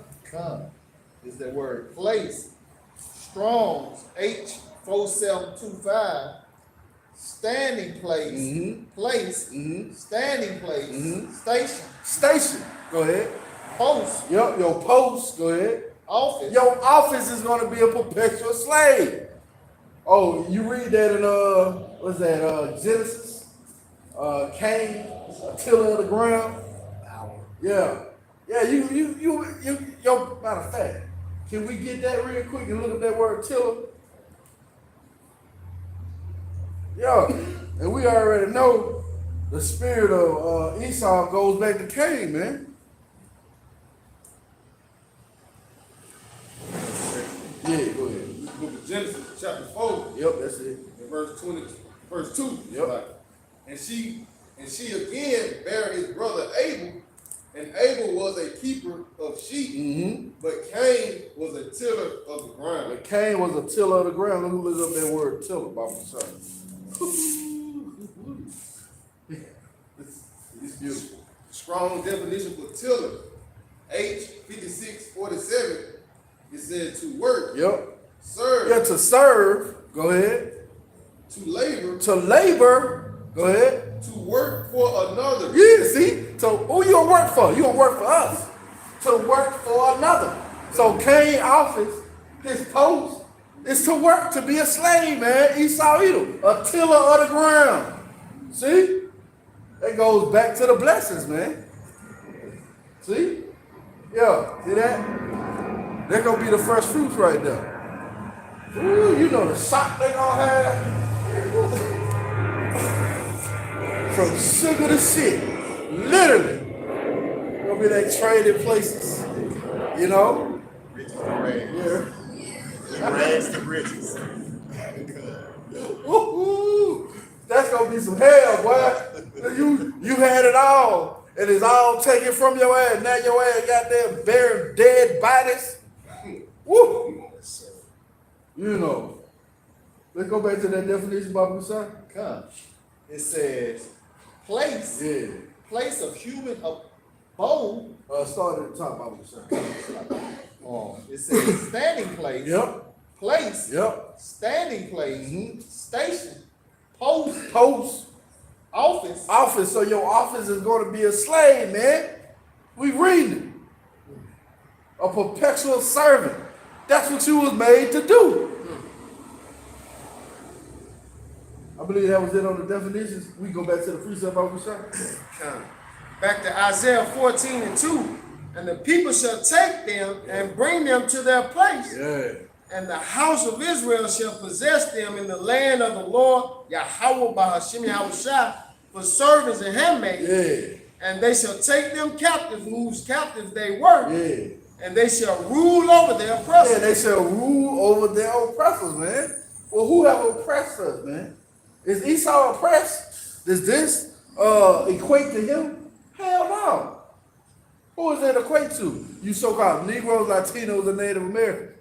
Is that word place. Strong's H4725. Standing place. Place. Standing place. Station. Station. Go ahead. post, Yep, your post, go ahead. office. Your office is going to be a perpetual slave. Oh, you read that in what's that? Genesis. Cain, a tiller of the ground. Yeah, yeah. Yo. Matter of fact, can we get that real quick and look at that word tiller? Yeah, and we already know the spirit of Esau goes back to Cain, man. Yeah, go ahead. Book of Genesis, chapter 4, Yep, that's it. and verse 20, verse 2. Yep. Like, and she again buried his brother Abel, and Abel was a keeper of sheep, Mm-hmm. but Cain was a tiller of the ground. But Cain was a tiller of the ground. Who looks up that word tiller, Bible son? It's beautiful. Strong definition for tiller, H5647. It said to work, Yep. serve, Yeah, to serve. Go ahead. to labor, To labor. Go ahead. to work for another. Yeah, see? So who you gonna work for? You gonna work for us. To work for another. So Cain office, his post, is to work, to be a slave, man. Esau Edom, a tiller of the ground. See? That goes back to the blessings, man. See? Yeah, see that? They're gonna be the first fruits right there. Ooh, you know the shock they gonna have. From sugar to shit. Literally. Gonna be like traded places. You know? Riches to rags. Yeah. Rags to riches. Woo-hoo. That's gonna be some hell, boy. You had it all, and it's all taken from your ass. Now your ass got there bearing dead bodies. Woo! You know. Let's go back to that definition, Baba Musa. Come. It says place, Yeah. place of human abode. Start at the top, Baba Musa. It says standing place, Yep. place, Yep. standing place, Mhm. station, post, Post. office, Office. So your office is going to be a slave, man. We reading it. A perpetual servant. That's what you was made to do. I believe that was it on the definitions. We go back to the precept of the Back to Isaiah 14:2. And the people shall take them and bring them to their place. Yeah. And the house of Israel shall possess them in the land of the Lord, Yahweh Bahashim Yahushua, for servants and handmaids. Yeah. And they shall take them captive, whose captives they were. Yeah. And they shall rule over their Yeah, oppressors. they shall rule over their oppressors, man. Well, who have oppressed us, man? Is Esau oppressed? Does this equate to him? Hell no. Who is that equate to? You so-called Negroes, Latinos, and Native Americans.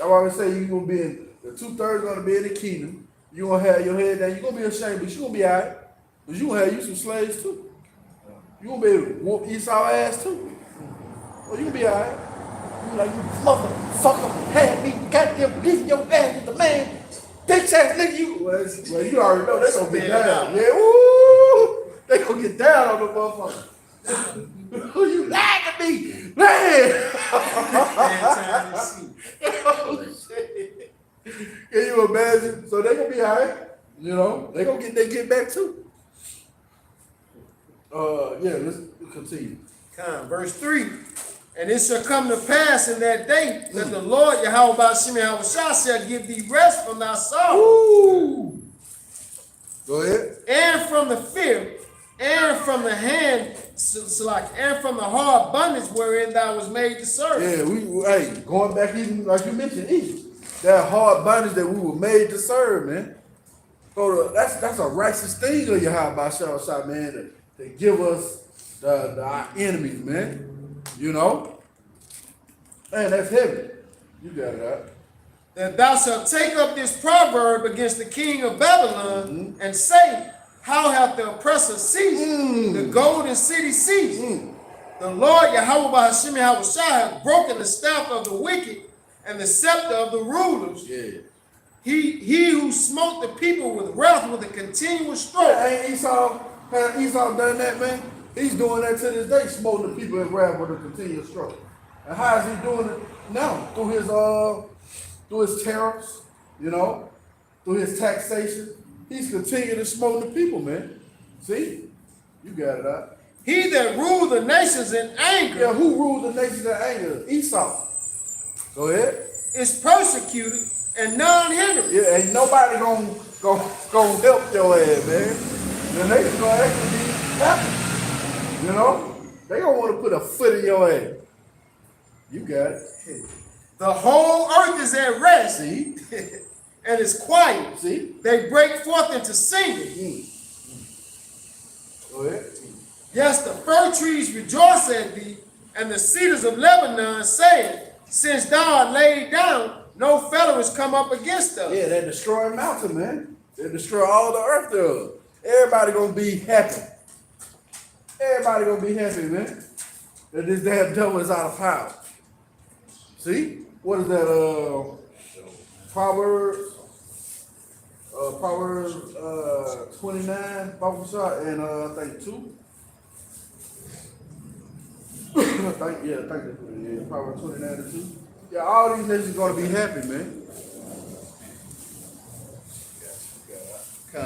I always say you're gonna be in the 2/3 gonna be in the kingdom. You're gonna have your head down. You're gonna be ashamed, but you're gonna be all right. Because you're gonna have you some slaves too. You're gonna be able to whoop Esau ass too. Well, you gonna be all right. You like, you motherfucker had me goddamn beating your ass with the man. Bitch ass nigga, you. Well, you already know they gonna get down. Yeah, woo! They gonna get down on the motherfucker. Who you lying to me? Man! Oh, shit. Can you imagine? So they gonna be all right. You know, they gonna get their get back too. Yeah, let's continue. Verse 3. And it shall come to pass in that day that the Lord Yahweh Bahashim Yahushua shall give thee rest from thy sorrow. Woo! Go ahead. And from the fear, and from the hand, and from the hard bondage wherein thou was made to serve. Yeah, hey, going back even like you mentioned, Egypt, that hard bondage that we were made to serve, man. So that's a righteous thing of Yahweh Shah, man, to give us our enemies, man. You know, man, that's heavy. You got it out. That thou shalt take up this proverb against the king of Babylon and say, how hath the oppressor ceased? The golden city ceased. The Lord Yahweh Bahashim Yahushua hath broken the staff of the wicked and the scepter of the rulers. Yeah. He who smote the people with wrath with a continuous stroke. Ain't Esau done that, man? He's doing that to this day, smoting the people in wrath with a continuous struggle. And how is he doing it now? Through his tariffs, you know, through his taxation. He's continuing to smote the people, man. See? You got it out. He that ruled the nations in anger. Yeah, who ruled the nations in anger? Esau. Go ahead. Is persecuted and none hindered. Yeah, ain't nobody gonna help your ass, man. The nations gonna actually be happy. You know? They gonna want to put a foot in your ass. You got it. The whole earth is at rest. See? And is quiet. See? They break forth into singing. Go ahead. Yes, the fir trees rejoice at thee, and the cedars of Lebanon, saying, since thou art laid down, no fellow has come up against us. Yeah, they destroy mountain, man. They destroy all the earth there. Everybody gonna be happy. Everybody gonna be happy, man. That this damn devil is out of power. See? What is that? Proverbs 29, Bible shot, and I think 2. I think Proverbs 29 and 2. Yeah, all these nations gonna be happy, man.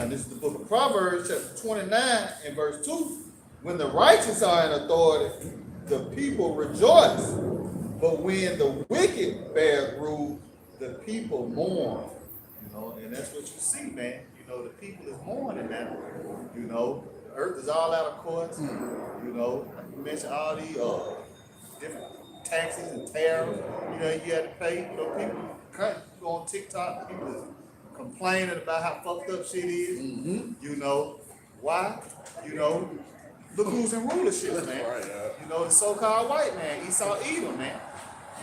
This is the book of Proverbs, chapter 29 and verse 2. When the righteous are in authority, the people rejoice. But when the wicked bear rule, the people mourn. You know, and that's what you see, man. You know, the people is mourning now. You know, the earth is all out of course. You know, like you mentioned all these different taxes and tariffs. You know, you had to pay. You know, people go on TikTok. People is complaining about how fucked up shit is. You know, why? You know, look who's in rulership, man. Right, you know, the so-called white man, Esau Edom, man.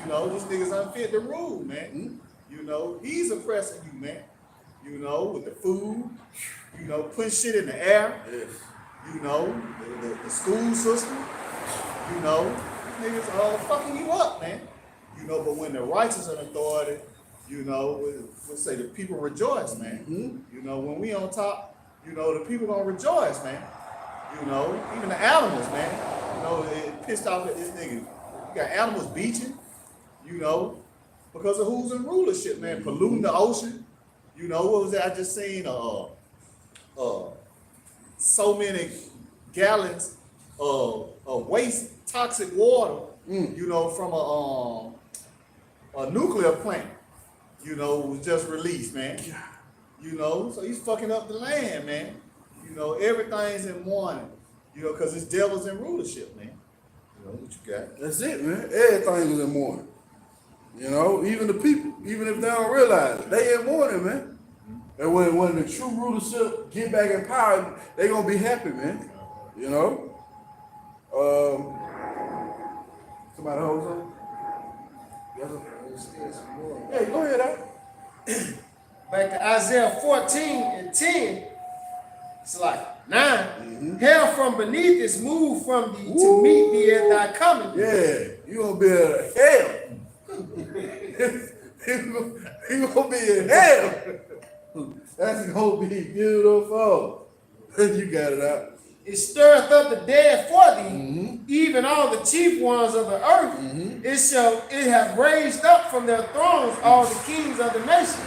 You know, these niggas unfit to rule, man. You know, he's oppressing you, man. You know, with the food, you know, putting shit in the air. You know, the school system. You know, these niggas are fucking you up, man. You know, but when the righteous are in authority, you know, we'll say the people rejoice, man. You know, when we on top, you know, the people gonna rejoice, man. You know, even the animals, man. You know, they pissed off at this nigga. You got animals beaching, you know, because of who's in rulership, man. Polluting the ocean. You know, what was that? I just seen so many gallons of waste, toxic water, you know, from a nuclear plant, you know, was just released, man. You know, so he's fucking up the land, man. You know, everything's in mourning, you know, because it's devils in rulership, man. You know, what you got? That's it, man. Everything is in mourning. You know, even the people, even if they don't realize it, they in mourning, man. And when the true rulership get back in power, they gonna be happy, man. You know? Somebody hold something? Yeah, go ahead, Al. Back to Isaiah 14 and 10. It's like 9. Hell from beneath is moved from thee to meet thee at thy coming. Yeah, you gonna be in hell. you gonna be in hell. That's gonna be beautiful. You got it out. It stirreth up the dead for thee, even all the chief ones of the earth. It have raised up from their thrones all the kings of the nations.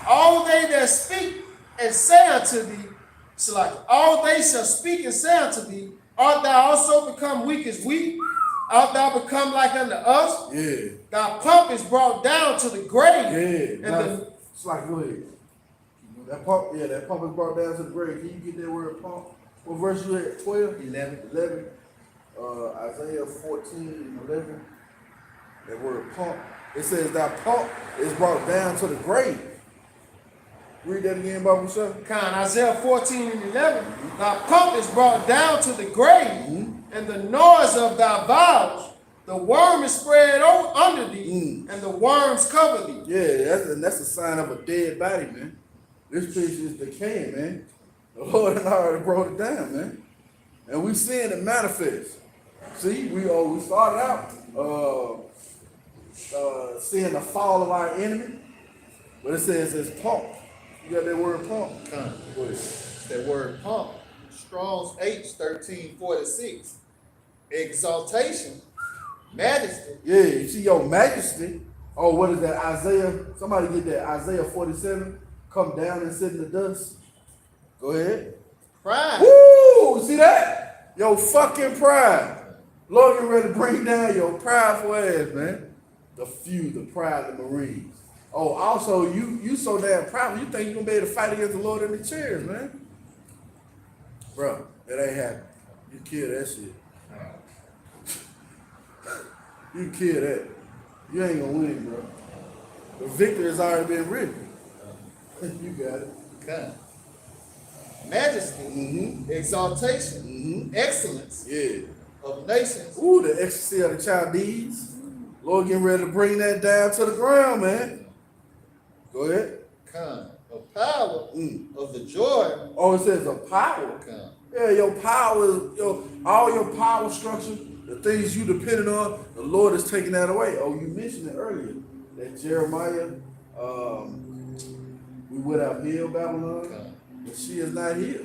All they that speak and say unto thee, so like all they shall speak and say unto thee, art thou also become weak as we? Art thou become like unto us? Yeah. Thy pomp is brought down to the grave. Yeah. And it's like, go ahead. That pump is brought down to the grave. Can you get that word pump? What verse you at? 12? 11. Isaiah 14 and 11. That word pump. It says that pump is brought down to the grave. Read that again, Bible Shah. Isaiah 14 and 11. Thy pomp is brought down to the grave, and the noise of thy vows, the worm is spread under thee, and the worms cover thee. Yeah, that's a sign of a dead body, man. This piece is decaying, man. The Lord had already brought it down, man. And we seeing it manifest. See, we started out seeing the fall of our enemy, but it says it's pump. You got that word pump? That word pump Strong's H1346. Exaltation, majesty. Yeah, you see your majesty. Oh, what is that? Isaiah. Somebody get that. Isaiah 47. Come down and sit in the dust. Go ahead. Pride. Woo! See that? Your fucking pride. Lord, get ready to bring down your prideful ass, man. The pride of the Marines. Oh, also, you so damn proud. You think you're gonna be able to fight against the Lord in the chairs, man? Bro, that ain't happening. You kill that shit. You kill that. You ain't gonna win, bro. The victory has already been written. You got it. God. Majesty, exaltation, excellence Yeah. of nations. Ooh, the ecstasy of the Chaldees. Lord getting ready to bring that down to the ground, man. Go ahead. Come. Of power, of the joy. Oh, it says of power. Come. Yeah, your power is all your power structure, the things you depended on, the Lord is taking that away. Oh, you mentioned it earlier. That Jeremiah, we would have healed Babylon, but she is not here.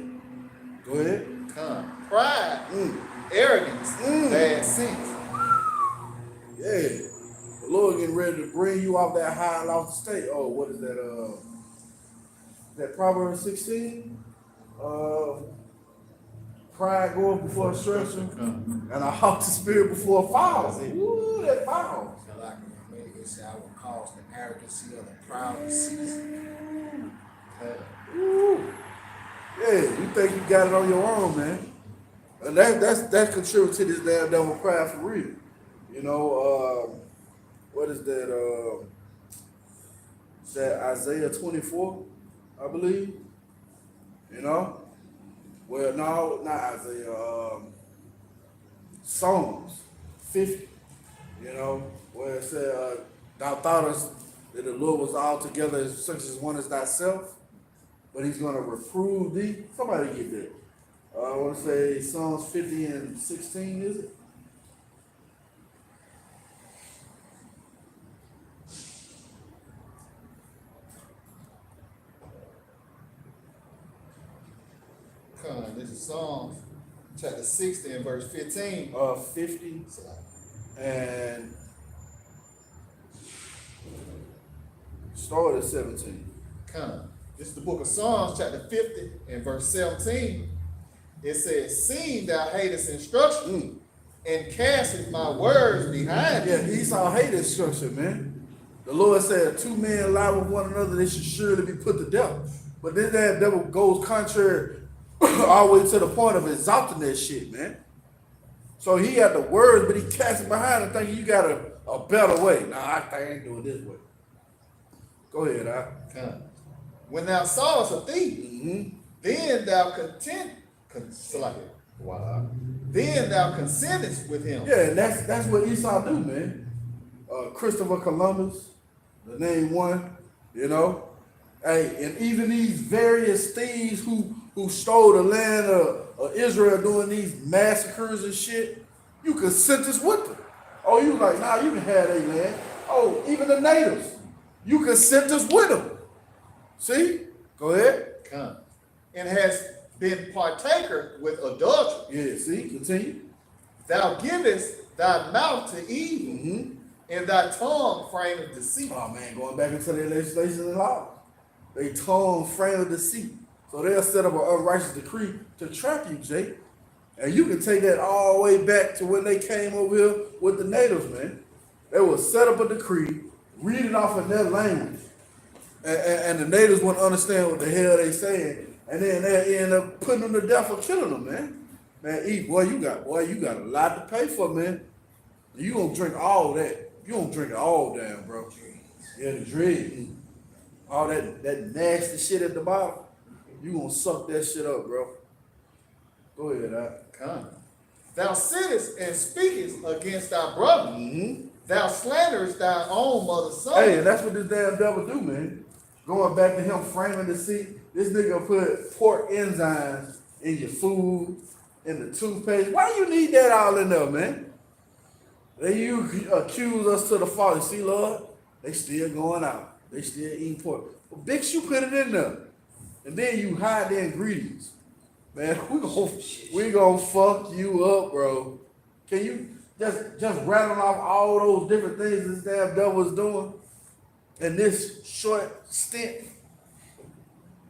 Go ahead. Come. Pride, arrogance, bad sense. Yeah. The Lord getting ready to bring you off that high and lofty state. Oh, what is that? That Proverbs 16? Pride going before destruction, and a haughty spirit before a fall. Ooh, that fall. So like it said, I will cause the arrogancy of the proud to cease. Ooh. Yeah, you think you got it on your own, man. And that contributes to this damn devil pride for real. You know, what is that? Is that Isaiah 24, I believe? You know? Well, no, not Isaiah. Psalms 50. You know, where it said, "Thou thoughtest that the Lord was altogether such as one as thyself, but He's going to reprove thee." Somebody get that. I want to say Psalms 50 and 16, is it? This is Psalms chapter 60 and verse 15. 50 and start at 17. This is the book of Psalms chapter 50 and verse 17. It says, "Seeing thou hatest instruction and castest my words behind Yeah, thee." Esau hate instruction, man. The Lord said, two men lie with one another, they should surely be put to death. But then that devil goes contrary all the way to the point of exalting that shit, man. So he had the words, but he cast it behind and thinking you got a better way. Nah, I ain't doing this way. Go ahead, When thou sawest a thief, then thou then thou consentest with him. Yeah, and that's what Esau do, man. Christopher Columbus, the name one, you know. Hey, and even these various thieves who stole the land of Israel doing these massacres and shit, you could sentence with them. Oh, you like, nah, you can have their land. Oh, even the natives, you can sentence with them. See? Go ahead. And has been partaker with adultery. Yeah, see? Continue. Thou givest thy mouth to evil, and thy tongue frame of deceit. Oh, man, going back into their legislation and law. They tongue frame of deceit. So they'll set up an unrighteous decree to trap you, Jake. And you can take that all the way back to when they came over here with the natives, man. They will set up a decree, read it off in their language, and the natives wouldn't understand what the hell they saying, and then they end up putting them to death or killing them, man. Man, boy, you got a lot to pay for, man. You gonna drink all that. You gonna drink it all down, bro. Yeah, the dread. All that nasty shit at the bottom. You gonna suck that shit up, bro. Go ahead, Thou sittest and speakest against thy brother. Thou slanderest thy own mother's son. Hey, and that's what this damn devil do, man. Going back to him framing deceit, this nigga put pork enzymes in your food, in the toothpaste. Why you need that all in there, man? You accuse us to the fault. See, Lord, they still going out. They still eating pork. Well, bitch, you put it in there. And then you hide the ingredients. Man, we gonna fuck you up, bro. Can you just rattle off all those different things this damn devil was doing in this short stint?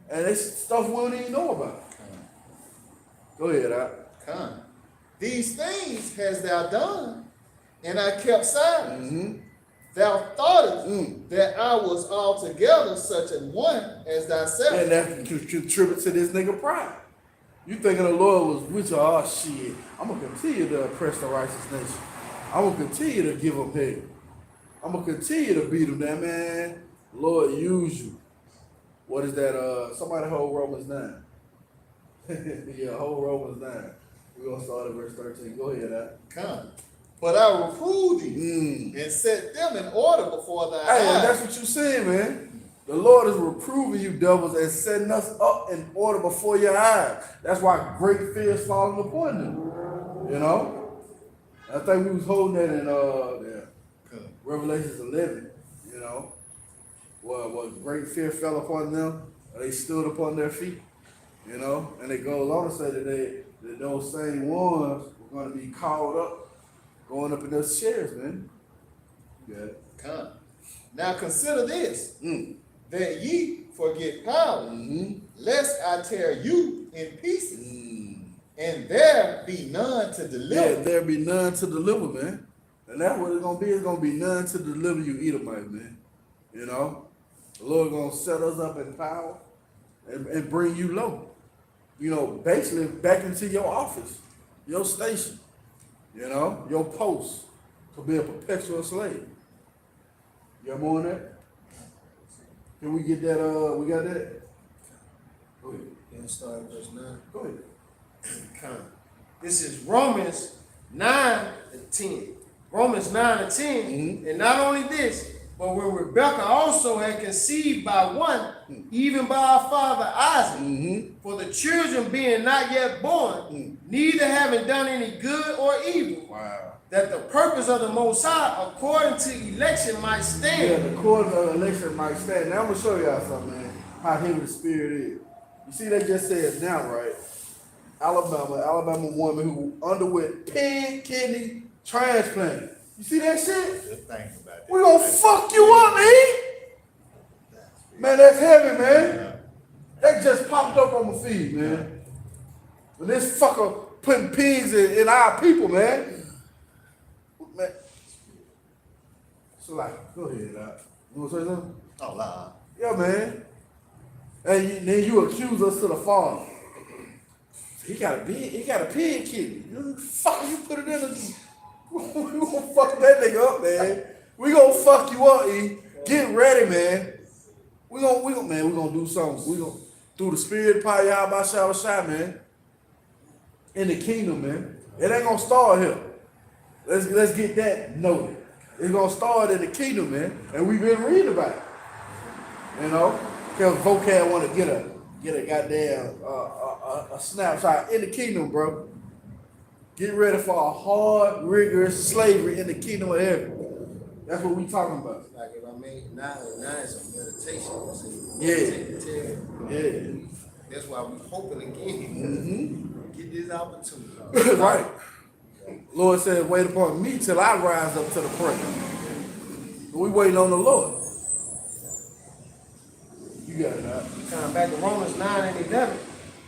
And it's stuff we don't even know about. Go ahead, Come. These things has thou done, and I kept silence. Mm-hmm. Thou thoughtest that I was altogether such an one as thyself. And that contributes to this nigga pride. You thinking the Lord was with you? Oh shit! I'm gonna continue to oppress the righteous nation. I'm gonna continue to give them hate. I'm gonna continue to beat them down, man. Lord, use you. What is that? Somebody hold Romans 9. Yeah, hold Romans 9. We're gonna start at verse 13. Go ahead, Come. But I reproved thee and set them in order before thy Hey, and eyes. that's what you're saying, man. The Lord is reproving you devils and setting us up in order before your eyes. That's why great fear is falling upon them. You know? I think we was holding that in Revelations 11, you know. What great fear fell upon them, they stood upon their feet, you know. And it goes on to say that those same ones were going to be called up, going up in those chairs, man. Yeah. Come. Now consider this, that ye forget power, lest I tear you in pieces, and there be none to deliver. Yeah, there be none to deliver, man. And that's what it's gonna be. It's gonna be none to deliver you, Edomite, man. You know, the Lord gonna set us up in power and bring you low. You know, basically back into your office, your station. You know, your post to be a perpetual slave. You have more on that? Can we get that? We got that? Go ahead. Then start at verse 9. Go ahead. Come. This is Romans 9 and 10. Romans 9 and 10. And not only this, but when Rebekah also had conceived by one, even by our father Isaac, for the children being not yet born, neither having done any good or evil, Wow. that the purpose of the Most High, according to election, might Yeah, stand. the court of election might stand. Now I'm gonna show y'all something, man. How heavy the spirit is. You see, they just said now, right? Alabama woman who underwent pig kidney transplant. You see that shit? Just think about that. We gonna fuck you up, E. Man, that's heavy, man. That just popped up on my feed, man. But this fucker putting pigs in our people, man. Man. So like, go ahead, Doc. You wanna say something? Oh, nah. Yeah, man. And then you accuse us to the father. He got a pig kidney. Fuck, you put it in the. We gonna fuck that nigga up, man. We gonna fuck you up, E. Get ready, man. We gonna do something. We gonna through the spirit power, y'all by shot, man. In the kingdom, man. It ain't gonna start here. Let's get that noted. It's gonna start in the kingdom, man. And we've been reading about it. You know? Because vocab want to get a goddamn a snapshot in the kingdom, bro. Get ready for a hard, rigorous slavery in the kingdom of heaven. That's what we talking about. Like if I made 9 is a meditation. Yeah. Meditate. Yeah. That's why we hoping again. Get this opportunity. Right. Lord said, wait upon me till I rise up to the prayer. We waiting on the Lord. You got it, huh? Come back to Romans 9 and 11.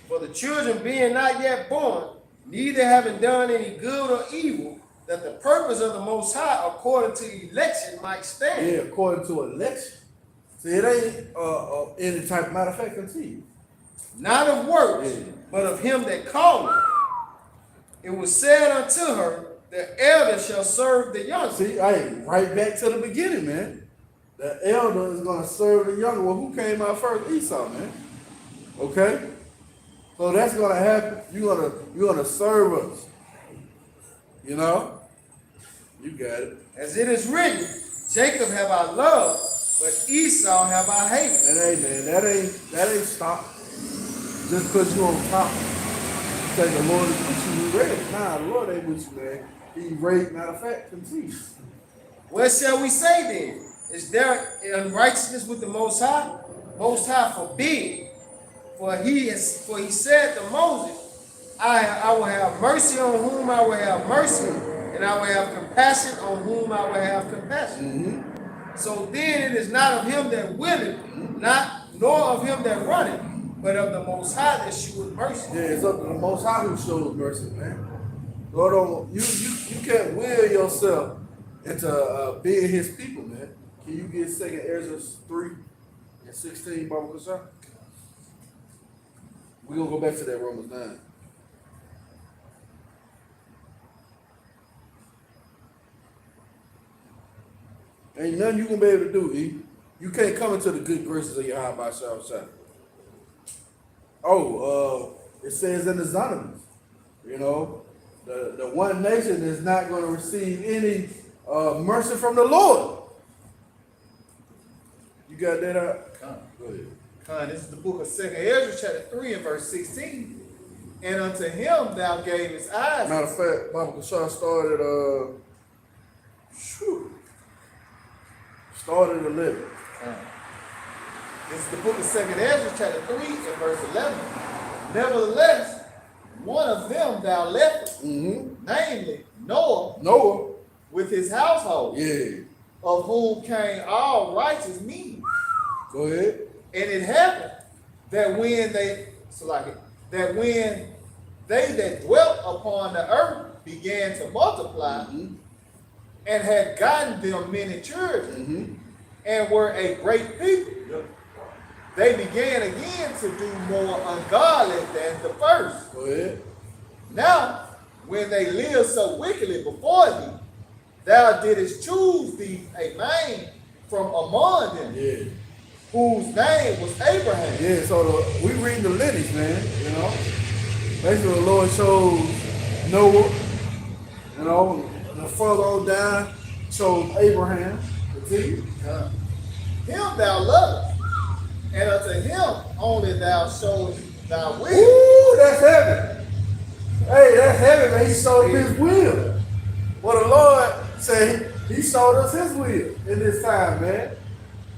For the children being not yet born, neither having done any good or evil, that the purpose of the Most High, according to election, might stand. Yeah, according to election. See, it ain't any type, matter of fact, continue. Not of works, but of him that called her. It was said unto her, the elder shall serve the younger. See, hey, right back to the beginning, man. The elder is gonna serve the younger. Well, who came out first? Esau, man. Okay? So that's gonna happen. You're gonna serve us. You know? You got it. As it is written, Jacob have I loved, but Esau have I hated. And hey, man, that ain't stop. Just because you on top. Say the Lord is with you, you ready. Nah, the Lord ain't with you, man. He raised, matter of fact, continue. What shall we say then? Is there unrighteousness with the Most High? Most High forbid. For he said to Moses, I will have mercy on whom I will have mercy, and I will have compassion on whom I will have compassion. So then it is not of him that willeth, not nor of him that runneth, but of the Most High that sheweth mercy. Yeah, it's up to the Most High who shows mercy, man. Lord, you can't will yourself into being His people, man. Can you get 2 Ezra 3:16, Baba Kasha? We're gonna go back to that Romans 9. Ain't nothing you gonna be able to do, E. You can't come into the good graces of your high by Shah. Oh, it says in the Zonomies, you know, the one nation is not going to receive any mercy from the Lord. You got that out? Go ahead. This is the book of 2 Ezra, chapter 3 and verse 16. And unto him thou gavest eyes. Matter of fact, Baba Kasha started started 11. This is the book of 2 Ezra, chapter 3 and verse 11. Nevertheless, one of them thou leftest, namely Noah, with his household, Yeah. of whom came all righteous men. Go ahead. And it happened that when they that dwelt upon the earth began to multiply, and had gotten them many children, and were a great people, they began again to do more ungodly than the first. Go ahead. Now, when they lived so wickedly before thee, thou didst choose thee a man from among them, Yeah. whose name was Abraham. Yeah, so we read the lineage, man, you know. Basically, the Lord chose Noah, you know, and further on down, chose Abraham. Continue. Him thou lovest, and unto him only thou showest thy will. Ooh, that's heaven. Hey, that's heaven, man. He showed his will. Well, the Lord said he showed us his will in this time, man.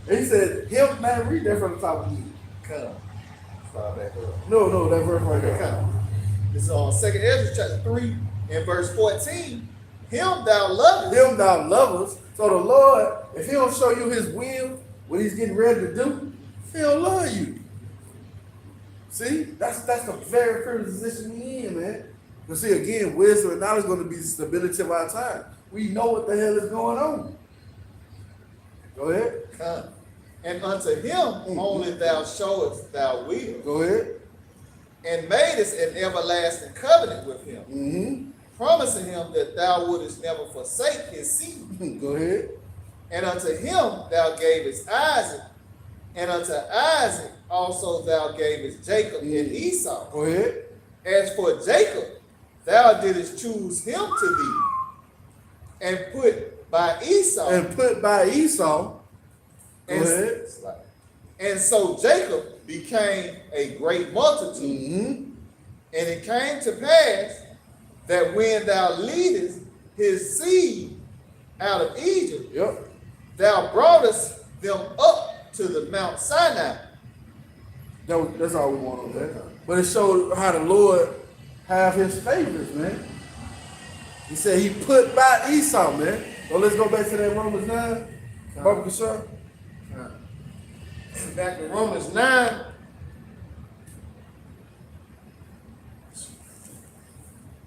And he said, him, man, read that from the top of me. Come. Start back up. No, that verse right there. Come. This is on 2 Ezra chapter 3 and verse 14. Him thou lovest. Him thou lovest. So the Lord, if he don't show you his will, what he's getting ready to do, he don't love you. See, that's the very first position we in, man. But see, again, wisdom and knowledge is going to be the stability of our time. We know what the hell is going on. Go ahead. Come. And unto him only thou showest thy will, Go ahead. and madest an everlasting covenant with him, promising him that thou wouldest never forsake his seed. Go ahead. And unto him thou gavest Isaac, and unto Isaac also thou gavest Jacob and Esau. Go ahead. As for Jacob, thou didst choose him to thee, and put by Esau. And put by Esau. Go and, ahead. and so Jacob became a great multitude. And it came to pass that when thou leadest his seed out of Egypt, Yep. thou broughtest them up to the Mount Sinai. That's all we want on that. But it showed how the Lord have his favorites, man. He said he put by Esau, man. So let's go back to that Romans 9. Baba Kasha. Back to Romans 9.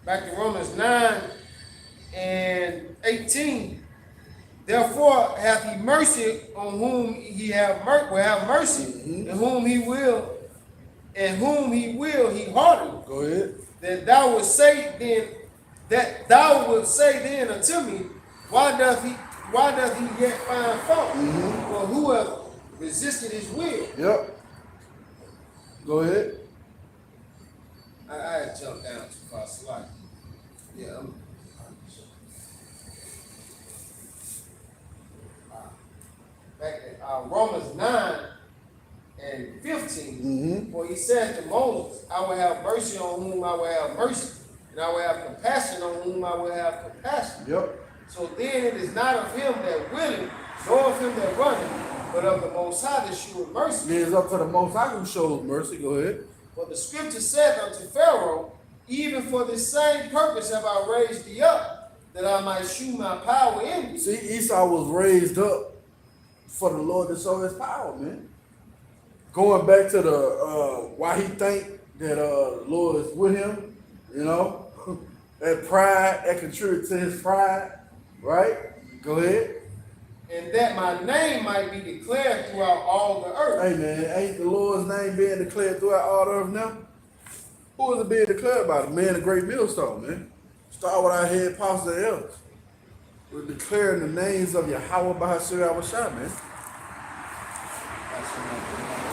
Back to Romans 9 and 18. Therefore hath he mercy on whom he will have mercy, and whom he will he harden. Go ahead. That thou would say then unto me, why doth he yet find fault? For who hath resisted his will? Yep. Go ahead. I had jumped down too far, slide. Yeah, back at Romans 9 and 15, for he said to Moses, I will have mercy on whom I will have mercy, and I will have compassion on whom I will have compassion. Yep. So then it is not of him that willeth, nor of him that runneth, but of the Most High that sheweth mercy. It is up to the Most High who shows mercy. Go ahead. For the scripture said unto Pharaoh, Even for this same purpose have I raised thee up, that I might shew my power in thee. See, Esau was raised up for the Lord to show his power, man. Going back to the why he think that the Lord is with him, you know, that pride that contributed to his pride, right? Go ahead. And that my name might be declared throughout all the earth. Hey man, ain't the Lord's name being declared throughout all the earth now? Who is it being declared by? The man of great millstone, man. Start with our head apostles and elders. We're declaring the names of Yahweh Bahashir Awashai, man.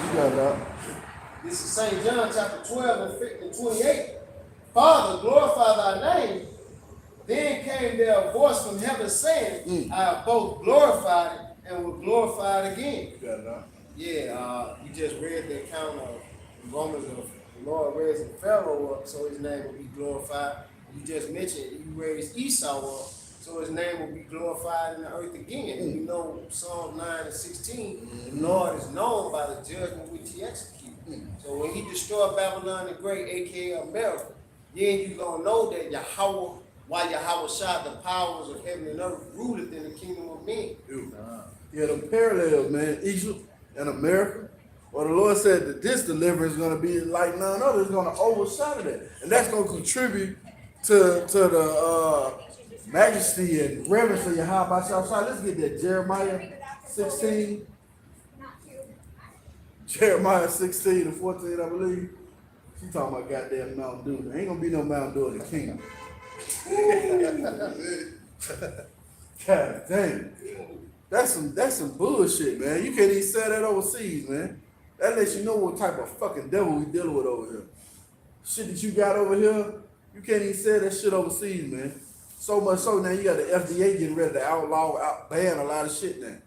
You got it out. This is St. John chapter 12 and 28. Father, glorify thy name. Then came there a voice from heaven saying, I have both glorified it and will glorify it again. You got it out. Yeah, we just read the account of Romans of the Lord raising Pharaoh up so his name will be glorified. You just mentioned he raised Esau up so his name will be glorified in the earth again. And we know Psalm 9 and 16, the Lord is known by the judgment which he executes. So when he destroyed Babylon the Great, aka America, then you're going to know that Yahweh, why Yahweh shot the powers of heaven and earth rooted in the kingdom of men. Yeah, the parallels, man. Egypt and America. Well, the Lord said that this deliverance is going to be like none other. It's going to overshadow that. And that's going to contribute to the majesty and reverence of Yahweh Shai. Let's get that. Jeremiah 16. Jeremiah 16 and 14, I believe. She talking about goddamn Mountain Dew. There ain't going to be no Mountain Dew in the kingdom. God damn. That's some bullshit, man. You can't even say that overseas, man. That lets you know what type of fucking devil we dealing with over here. Shit that you got over here, you can't even say that shit overseas, man. So much so now you got the FDA getting ready to outlaw, ban a lot of shit now. Right.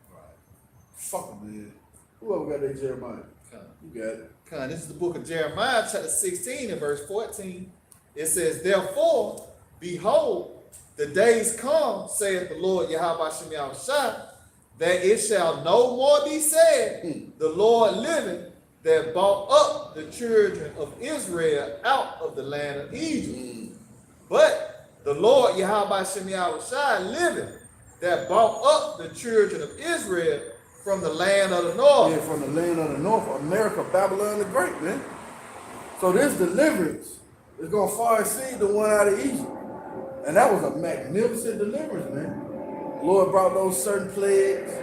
Fuck them, man. Whoever got that Jeremiah? You got it. This is the book of Jeremiah, chapter 16 and verse 14. It says, therefore, behold, the days come, saith the Lord Yahweh Shem Shai, that it shall no more be said, the Lord living, that brought up the children of Israel out of the land of Egypt. But the Lord Yahweh Shem Shai living, that brought up the children of Israel from the land of the north. Yeah, from the land of the north, America, Babylon the Great, man. So this deliverance is going to far exceed the one out of Egypt. And that was a magnificent deliverance, man. The Lord brought those certain plagues,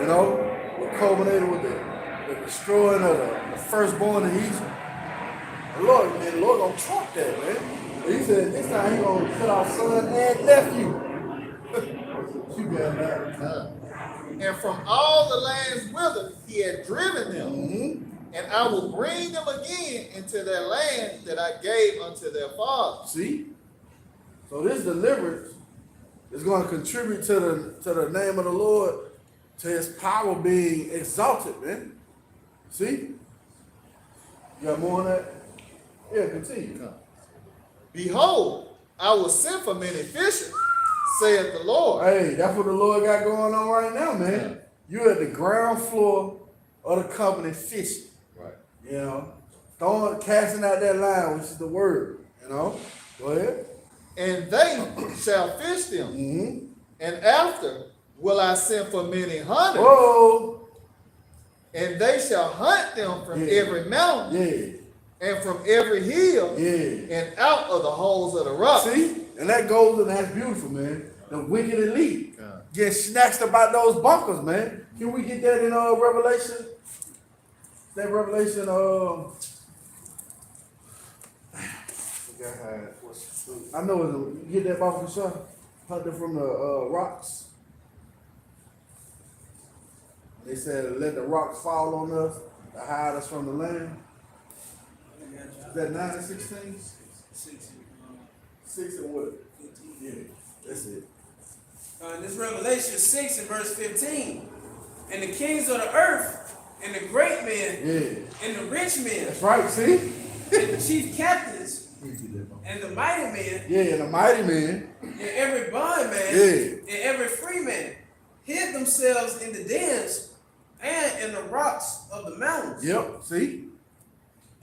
you know, what culminated with the destroying of the firstborn in Egypt. The Lord, man, the Lord gonna trump that, man. He said this time he gonna cut off son and nephew. You got that. And from all the lands whither he had driven them, and I will bring them again into their land that I gave unto their fathers. See? So this deliverance is going to contribute to the name of the Lord, to his power being exalted, man. See? You got more on that? Yeah, continue. Behold, I will send for many fishers, saith the Lord. Hey, that's what the Lord got going on right now, man. You at the ground floor of the company fishing. Right. You know, casting out that line, which is the word. You know? Go ahead. And they shall fish them. And after will I send for many hunters. Whoa. And they shall hunt them from every mountain. And from every hill. And out of the holes of the rock. See? And that goes and that's beautiful, man. The wicked elite get snatched about those bunkers, man. Can we get that in Revelation? That Revelation, I know it's you get that off the shot, hunting from the rocks. They said let the rocks fall on us to hide us from the land. Is that 9 and 16? 6 and what? 15. Yeah, that's it. This Revelation 6 and verse 15. And the kings of the earth, and the great men, and the rich men. That's right, see? And the chief captains, and the mighty men. And the mighty men. And every bondman, and every free man, hid themselves in the dens and in the rocks of the mountains. Yep, see?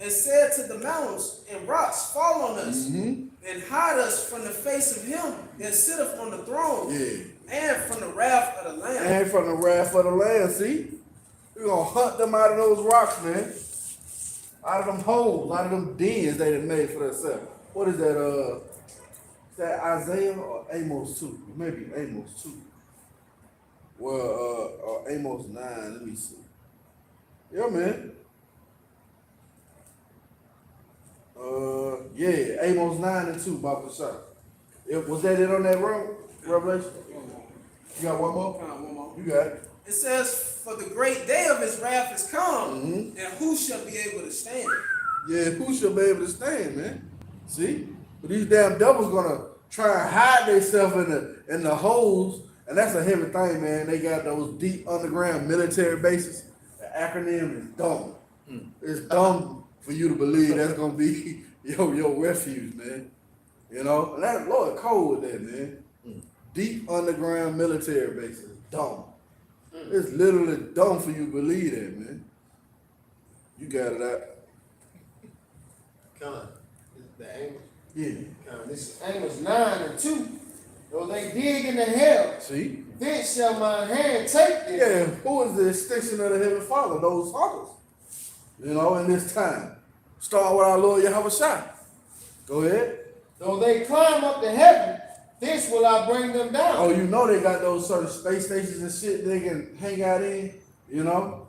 and said to the mountains and rocks, fall on us, Mm-hmm. and hide us from the face of him that sitteth on the throne, Yeah. and from the wrath of the Lamb. And from the wrath of the land, see? We're gonna hunt them out of those rocks, man. Out of them holes, out of them dens they done made for themselves. What is that, is that Isaiah or Amos 2? Maybe Amos 2. Well, or Amos 9, let me see. Yeah, man. Yeah, Amos 9 and 2, Baba Shah. Was that it on that road, Revelation? You got one more? One more. You got it. It says, for the great day of his wrath is come, Mhm. and who shall be able to stand? Yeah, who should be able to stand, man? See? But these damn devils gonna try and hide themselves in the holes, and that's a heavy thing, man. They got those deep underground military bases. The acronym is dumb. It's dumb for you to believe that's gonna be your refuge, man. You know? And that Lord cold with that, man. Deep underground military bases. Dumb. It's literally dumb for you to believe that, man. You got it out. Con, the Amos. Yeah. Con, this is Amos 9 and 2. Though they dig into hell, See? thence shall my hand take them. Yeah, who is the extension of the Heavenly Father? Those fathers. You know, in this time. Start with our Lord Yahweh Shai. Go ahead. Though they climb up to heaven, thence will I bring them down. Oh, you know they got those certain space stations and shit they can hang out in, you know?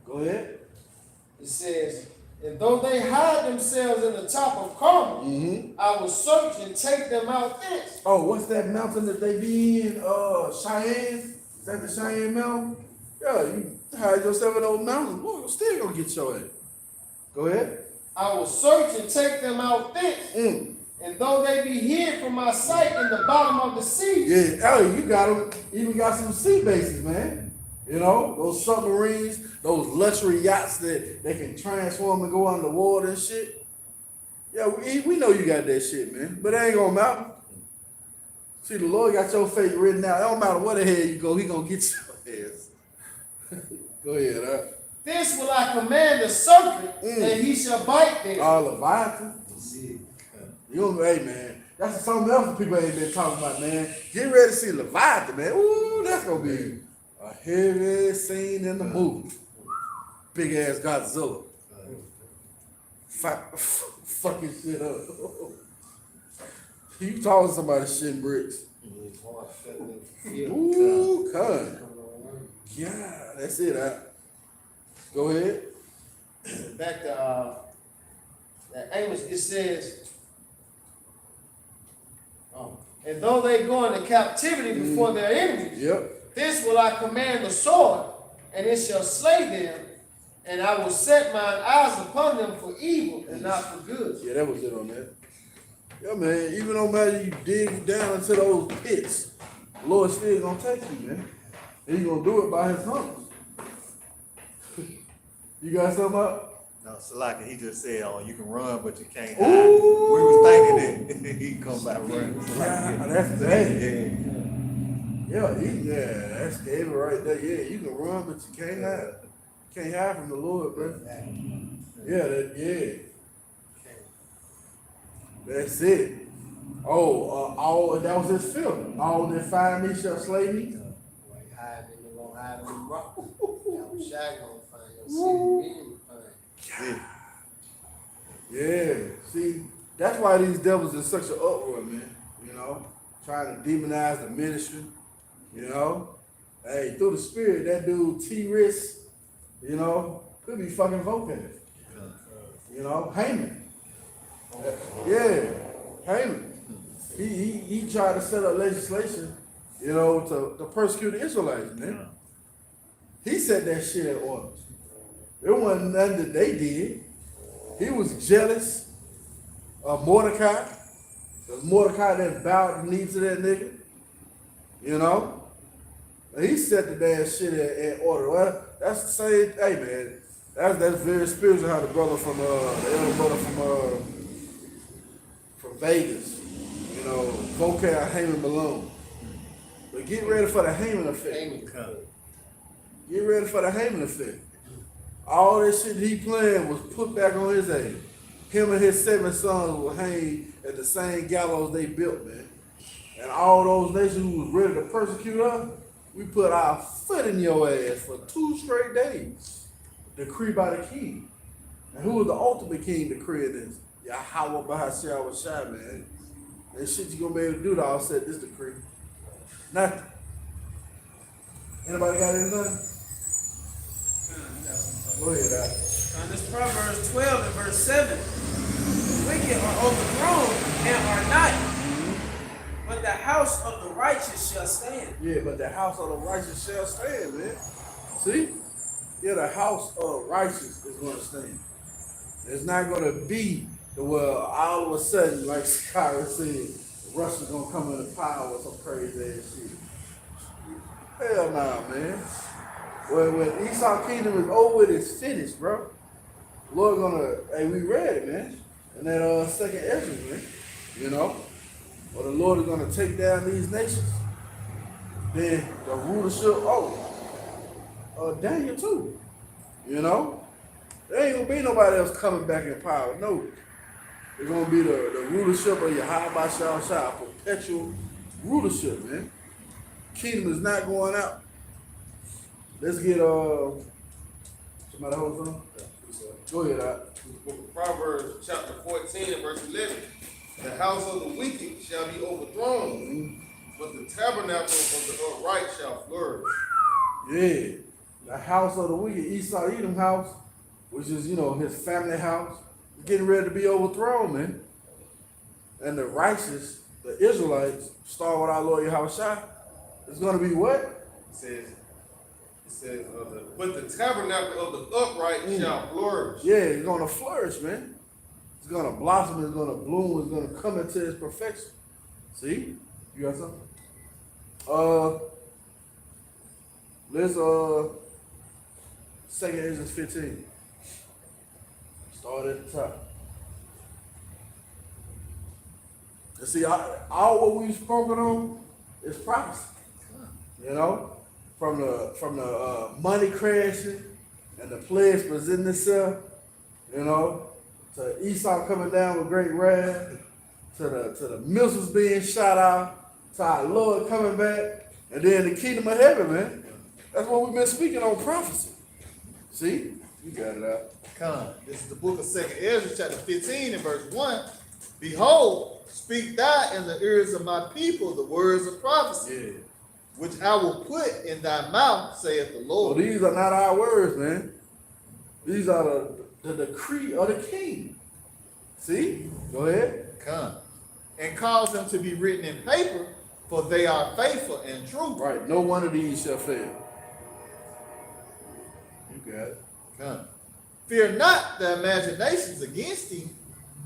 Go ahead. It says, and though they hide themselves in the top of Carmel, Mm-hmm. I will search and take them out thence. Oh, what's that mountain that they be in? Cheyenne? Is that the Cheyenne Mountain? Yeah, you hide yourself in those mountains. Boy, still gonna get your ass. Go ahead. I will search and take them out thence. And though they be hid from my sight in the bottom of the sea, Yeah, oh, you got them. Even got some sea bases, man. You know, those submarines, those luxury yachts that they can transform and go underwater and shit. Yeah, we know you got that shit, man. But it ain't gonna matter. See, the Lord got your fate written out. It don't matter where the hell you go, he gonna get your ass. Go ahead, this will I command the serpent, that he shall bite them. Leviathan. You know, hey, man, that's something else people ain't been talking about, man. Get ready to see Leviathan, man. Ooh, that's gonna be a heavy scene in the movie. Big ass Godzilla. Fucking shit up. You talking somebody shitting bricks. Ooh, God. Yeah, that's it. Go ahead. Back to that Amos, it says, and though they go into captivity before their enemies, Yep. this will I command the sword, and it shall slay them, and I will set mine eyes upon them for evil and not for good. Yeah, that was it on that. Yeah, man, even no matter you dig down into those pits, the Lord still gonna take you, man. And he's gonna do it by his hunters. You got something up? No, Salaka, he just said, oh, you can run, but you can't Ooh. hide. We was thinking that he come by running. Yeah, that's bad. Yeah, that's David right there. Yeah, you can run, but you can't hide. Can't hide from the Lord, bro. Yeah. That's it. All that was his film. All that find me shall slay me. Hide them, they won't hide them in rock. I'm shy gonna find your city. Yeah, see, that's why these devils in such an uproar, man. You know, trying to demonize the ministry. You know, hey, through the spirit, that dude T-Risk, you know, could be fucking voting. You know, Haman. Yeah, Haman. He tried to set up legislation, you know, to persecute the Israelites, man. He set that shit in order. It wasn't nothing that they did. He was jealous of Mordecai. Because Mordecai didn't bow the knee to that nigga. You know? And he set the damn shit in order. Well, that's the same, hey man, that's very spiritual how the brother from the elder brother from Vegas, you know, vocal Haman Malone. But get ready for the Haman effect. Get ready for the Haman effect. All that shit he planned was put back on his head. Him and his 7 sons will hang at the same gallows they built, man. And all those nations who was ready to persecute us, we put our foot in your ass for 2 straight days. Decree by the king. And who was the ultimate king decreeing this? Yahweh Bahashah Shai, man. And shit you gonna be able to do to offset this decree. Nothing. Anybody got anything? Go ahead, Al. This Proverbs 12 and verse 7. The wicked are overthrown and are not, but the house of the righteous shall stand. Yeah, but the house of the righteous shall stand, man. See? Yeah, the house of righteous is going to stand. It's not going to be the well, all of a sudden, like Kyra said, Russia's going to come into power with some crazy ass shit. Hell nah, man. When Esau kingdom is over, it's finished, bro. Lord gonna, hey, we read it, man. And that second Ezra, man. You know? Well, the Lord is gonna take down these nations. Then the rulership, Daniel too. You know? There ain't gonna be nobody else coming back in power. No. It's gonna be the rulership of Yahweh Shah, perpetual rulership, man. Kingdom is not going out. Let's get somebody hold on. Go ahead, The book of Proverbs, chapter 14 and verse 11. The house of the wicked shall be overthrown, but the tabernacle of the upright shall flourish. Yeah. The house of the wicked, Esau Edom house, which is, his family house, is getting ready to be overthrown, man. And the righteous, the Israelites, starting with our Lord Yahweh, it's going to be what? It says, but the tabernacle of the upright shall flourish. Yeah, it's going to flourish, man. It's going to blossom, it's going to bloom, it's going to come into its perfection. See? You got something? Let's, 2 Ezra 15. Start at the top. And see, all what we've spoken on is prophecy. You know? From the money crashing and the pledge presenting itself, to Esau coming down with great wrath, to the missiles being shot out, to our Lord coming back, and then the kingdom of heaven, man. That's what we've been speaking on prophecy. See? You got it out. Come. This is the book of 2 Ezra, chapter 15 and verse 1. Behold, speak thou in the ears of my people the words of prophecy. Yeah. Which I will put in thy mouth, saith the Lord. Well, these are not our words, man. These are the decree of the king. See? Go ahead. Come. And cause them to be written in paper, for they are faithful and true. Right. No one of these shall fail. You got it. Come. Fear not the imaginations against thee.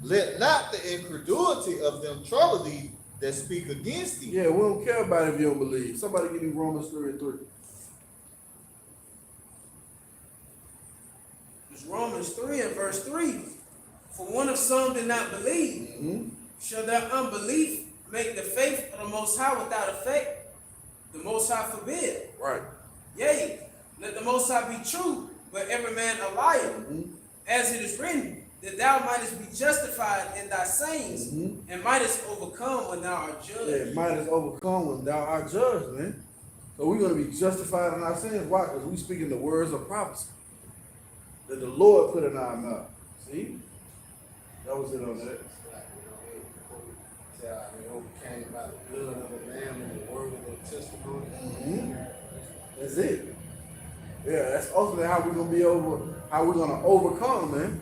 Let not the incredulity of them trouble thee that speak against thee. Yeah, we don't care about it if you don't believe. Somebody give me Romans 3 and 3. It's Romans 3 and verse 3. For one of some did not believe, shall their unbelief make the faith of the Most High without effect? The Most High forbid. Right. Yea, let the Most High be true, but every man a liar. As it is written, that thou mightest be justified in thy sayings, and mightest overcome when thou art judged. Yeah, mightest overcome when thou art judged, man. So we're going to be justified in our sins. Why? Because we speaking the words of prophecy that the Lord put in our mouth. See? That was it on that. They overcame by the blood of the Lamb and the word of their testimony. That's it. Yeah, that's ultimately how we're going to overcome, man.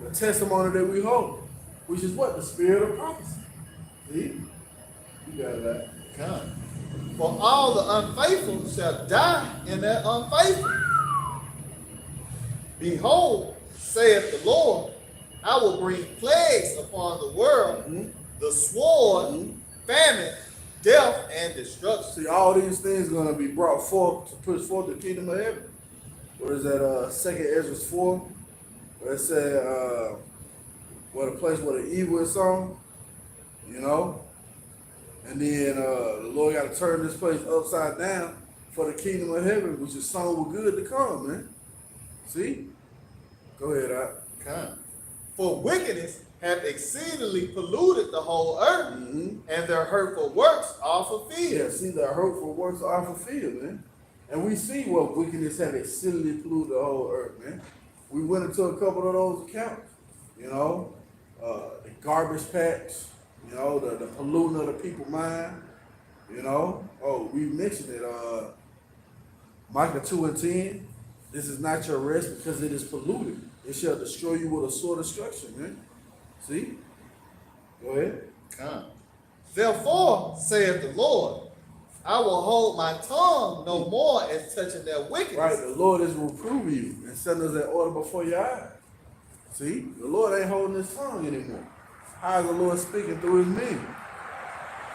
The testimony that we hold, which is what? The spirit of prophecy. See? You got that. Come. For all the unfaithful shall die in their unfaithful. Behold, saith the Lord, I will bring plagues upon the world, the sword, famine, death, and destruction. See, all these things are going to be brought forth to push forth the kingdom of heaven. What is that? 2 Ezra 4, where it said, the place where the evil is sown, and then the Lord got to turn this place upside down for the kingdom of heaven, which is sown with good to come, man. See? Go ahead, Come. For wickedness hath exceedingly polluted the whole earth, and their hurtful works are fulfilled. Yeah, see, the hurtful works are fulfilled, man. And we see what wickedness have exceedingly polluted the whole earth, man. We went into a couple of those accounts, you know, the garbage patch, you know, the polluting of the people's mind, you know. Oh, we mentioned it, Micah 2:10. This is not your rest because it is polluted. It shall destroy you with a sword of destruction, man. See? Go ahead. Come. Therefore, saith the Lord, I will hold my tongue no more as touching their wickedness. Right, the Lord is reproving you and setting us that order before your eyes. See? The Lord ain't holding his tongue anymore. How is the Lord speaking through his men?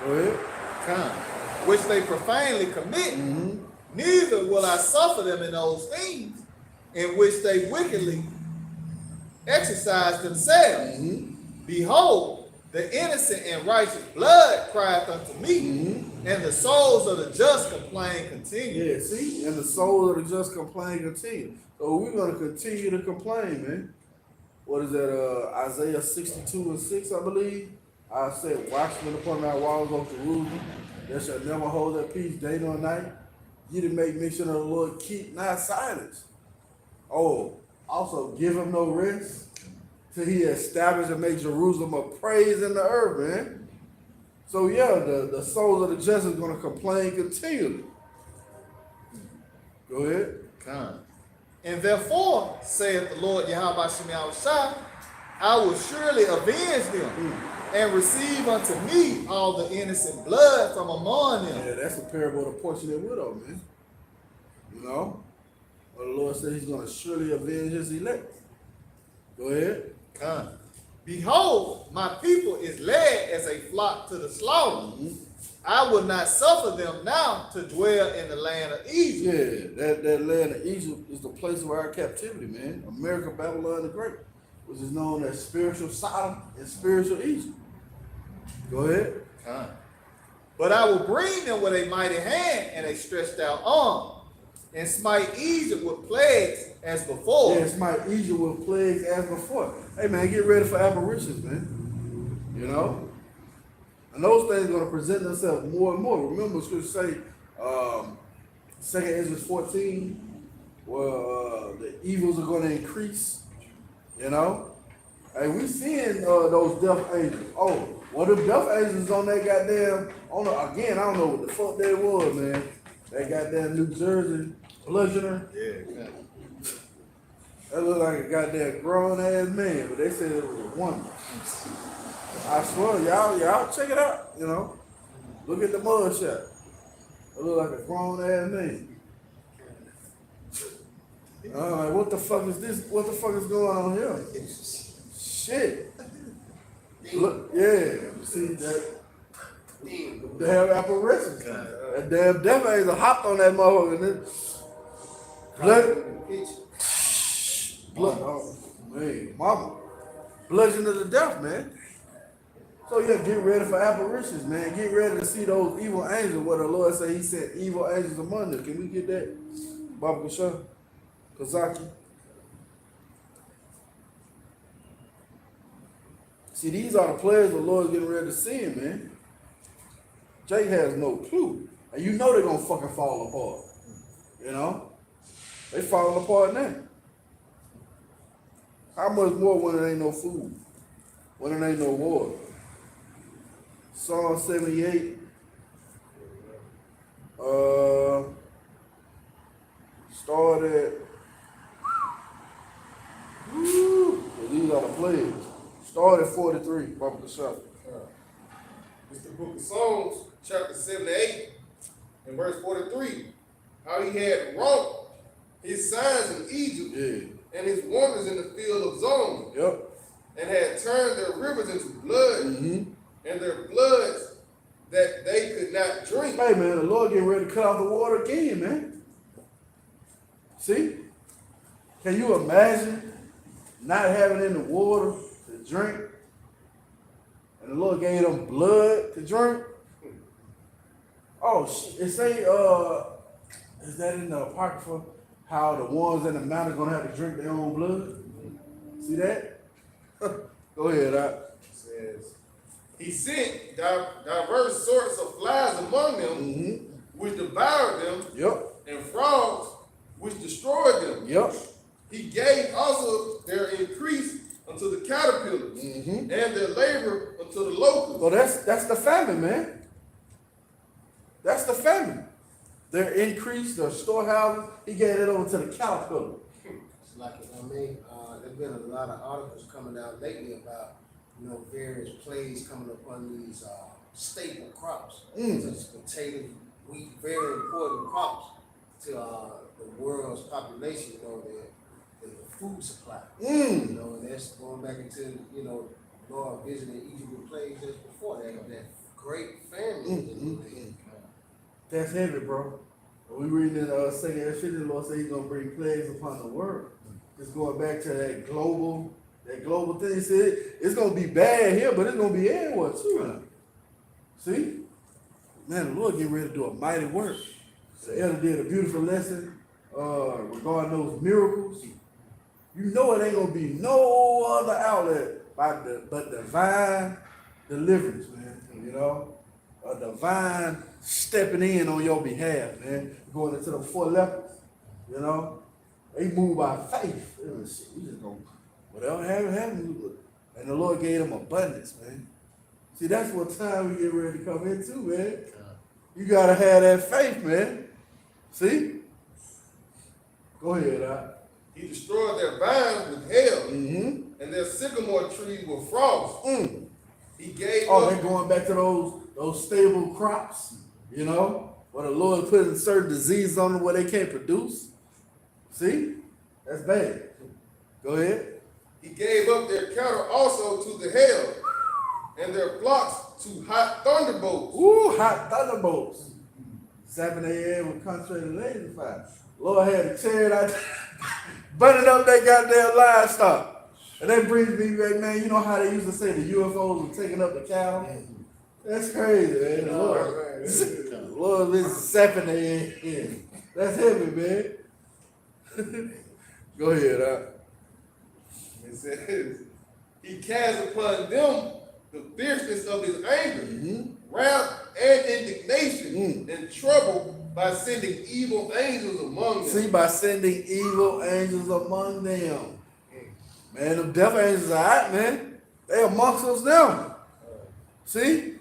Go ahead. Come. Which they profanely commit, neither will I suffer them in those things in which they wickedly exercise themselves. Behold, the innocent and righteous blood crieth unto me, and the souls of the just complain continually. Yeah, see? And the soul of the just complain continue. So we're going to continue to complain, man. What is that? Isaiah 62:6, I believe. I said, watchmen upon our walls of Jerusalem, they shall never hold their peace day nor night. Ye to make mention of the Lord, keep not silence. Oh, also give him no rest till he establish and make Jerusalem a praise in the earth, man. So yeah, the souls of the just is going to complain continually. Go ahead. Come. And therefore, saith the Lord Yahweh Shai, I will surely avenge them and receive unto me all the innocent blood from among them. Yeah, that's the parable of the portionate widow, man. You know? Well, the Lord said he's going to surely avenge his elect. Go ahead. Come. Behold, my people is led as a flock to the slaughter. I will not suffer them now to dwell in the land of Egypt. Yeah, that land of Egypt is the place of our captivity, man. America, Babylon the Great, which is known as spiritual Sodom and spiritual Egypt. Go ahead. Come. But I will bring them with a mighty hand and a stretched out arm, and smite Egypt with plagues as before. Yeah, smite Egypt with plagues as before. Hey, man, get ready for apparitions, man. You know? And those things are going to present themselves more and more. Remember, scripture say, 2 Ezra 14, where the evils are going to increase. You know? Hey, we seeing those death angels. Oh, one of the death angels on that goddamn, again, I don't know what the fuck that was, man. That goddamn New Jersey bludgeoner. Yeah. That looked like a goddamn grown ass man, but they said it was a woman. I swear, y'all check it out, you know. Look at the mug shot. It look like a grown ass man. Like, what the fuck is this? What the fuck is going on here? Shit. Look, yeah. See that? The damn apparition. That damn death angel hopped on that motherfucker. Blood, oh man, mama, bludgeon to the death, man. So yeah, get ready for apparitions, man. Get ready to see those evil angels. What the Lord said, He sent evil angels among them. Can we get that, Baba Kasha, Kazaki? See, these are the players the Lord's getting ready to send, man. Jake has no clue, and you know they're gonna fucking fall apart. You know, they falling apart now. How much more when there ain't no food? When there ain't no water? Psalm 78. Started. These are the players. Started 43. Bump the shot. It's the book of Psalms, chapter 78, and verse 43. How he had wrought his signs in Egypt, Yeah. and his wonders in the field of Zone, Yep. and had turned their rivers into blood, and their bloods that they could not drink. Hey man, the Lord getting ready to cut off the water again, man. See? Can you imagine not having any water to drink? And the Lord gave them blood to drink? Oh, it say, is that in the Apocrypha, how the ones in the mountain are going to have to drink their own blood? See that? Go ahead, Says, he sent diverse sorts of flies among them, which devoured them, Yep. and frogs, which destroyed them. Yep. He gave also their increase unto the caterpillars, and their labor unto the locusts. So that's the famine, man. That's the famine. Their increase, their storehouses, he gave it over to the caterpillar. It's like, there's been a lot of articles coming out lately about, various plagues coming upon these staple crops, such as potatoes, wheat, very important crops to the world's population, the food supply. And that's going back into, Lord visiting Egypt with plagues just before that great famine. That's heavy, bro. We reading in 2 Ezra, the Lord said he's gonna bring plagues upon the world. It's going back to that global thing. He said it's gonna be bad here, but it's gonna be everywhere too. See? Man, the Lord getting ready to do a mighty work. The elder did a beautiful lesson regarding those miracles. You know it ain't gonna be no other outlet but divine deliverance, man. A divine stepping in on your behalf, man. Going into the 4 lepers, they move by faith. We just gonna, whatever happened, and the Lord gave them abundance, man. See, that's what time we get ready to come into, man. You gotta have that faith, man. See? Go ahead, He destroyed their vines with hail, and their sycamore trees with frost. He gave they're going back to those stable crops, where the Lord putting certain diseases on them where they can't produce. See? That's bad. Go ahead. He gave up their cattle also to the hail, and their flocks to hot thunderbolts. Ooh, hot thunderbolts. 7 a.m. with concentrated laser fire. Lord had to tear it out, burning up that goddamn livestock. And that brings me back, man, you know how they used to say the UFOs were taking up the cow? That's crazy, man. Lord, it's 7 a.m. That's heavy, man. Go ahead, It says, he cast upon them the fierceness of his anger, wrath and indignation, and trouble by sending evil angels among them. See, by sending evil angels among them. Man, them death angels are out, man. They amongst us now. See?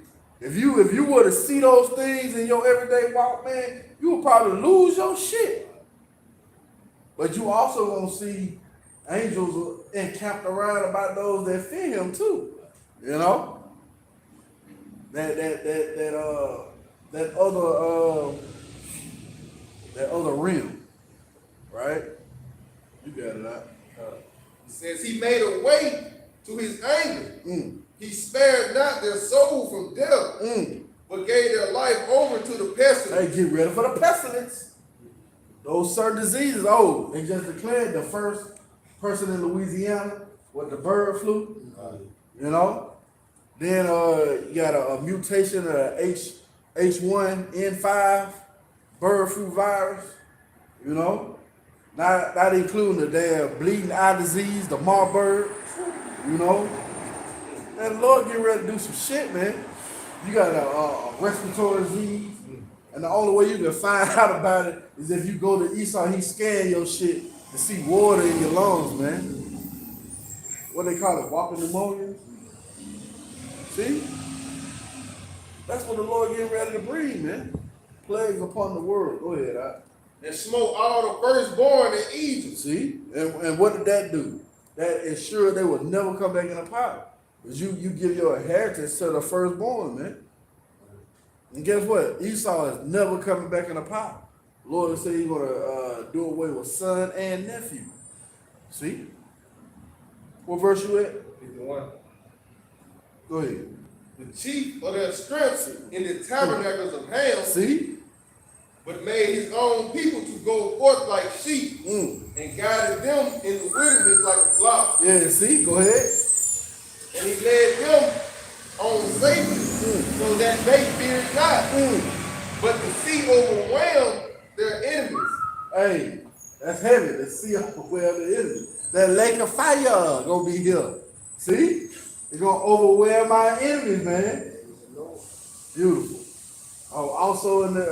If you were to see those things in your everyday walk, man, you would probably lose your shit. But you also gonna see angels encamped around about those that fear him too. That other realm, right? You got it out. It says he made a way to his anger. He spared not their soul from death, but gave their life over to the pestilence. Hey, get ready for the pestilence. Those certain diseases. They just declared the first person in Louisiana with the bird flu. Then you got a mutation of H1N5 bird flu virus. Not including the damn bleeding eye disease, the Marburg. And the Lord getting ready to do some shit, man. You got a respiratory disease, and the only way you can find out about it is if you go to Esau, he scan your shit to see water in your lungs, man. What they call it, walking pneumonia? See? That's what the Lord getting ready to bring, man. Plagues upon the world. Go ahead, and smote all the firstborn in Egypt. See? And what did that do? That ensured they would never come back in the power. Because you give your inheritance to the firstborn, man. And guess what? Esau is never coming back in the power. The Lord said he's going to do away with son and nephew. See? What verse you at? 51. Go ahead. The chief of their strength in the tabernacles of Ham. See? But made his own people to go forth like sheep, and guided them in the wilderness like a flock. Yeah, see? Go ahead. And he led them on safety, so that they feared not. But the sea overwhelmed their enemies. Hey, that's heavy. The sea overwhelmed the enemy. That lake of fire gonna be here. See? It's gonna overwhelm my enemies, man. Beautiful. Oh, also in the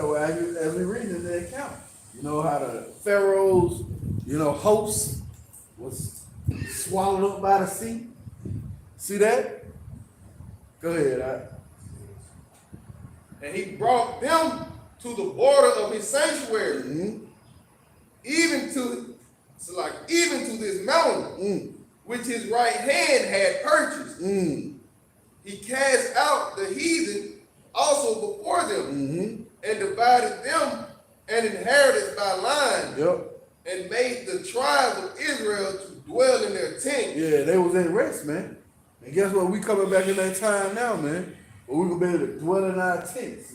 as we read in the account, you know how the Pharaoh's, host was swallowed up by the sea. See that? Go ahead. And he brought them to the border of his sanctuary, even to this mountain, which his right hand had purchased. He cast out the heathen also before them, and divided them and inherited by line, and made the tribes of Israel to dwell in their tents. Yeah, they was in rest, man. And guess what? We coming back in that time now, man. But we gonna be able to dwell in our tents.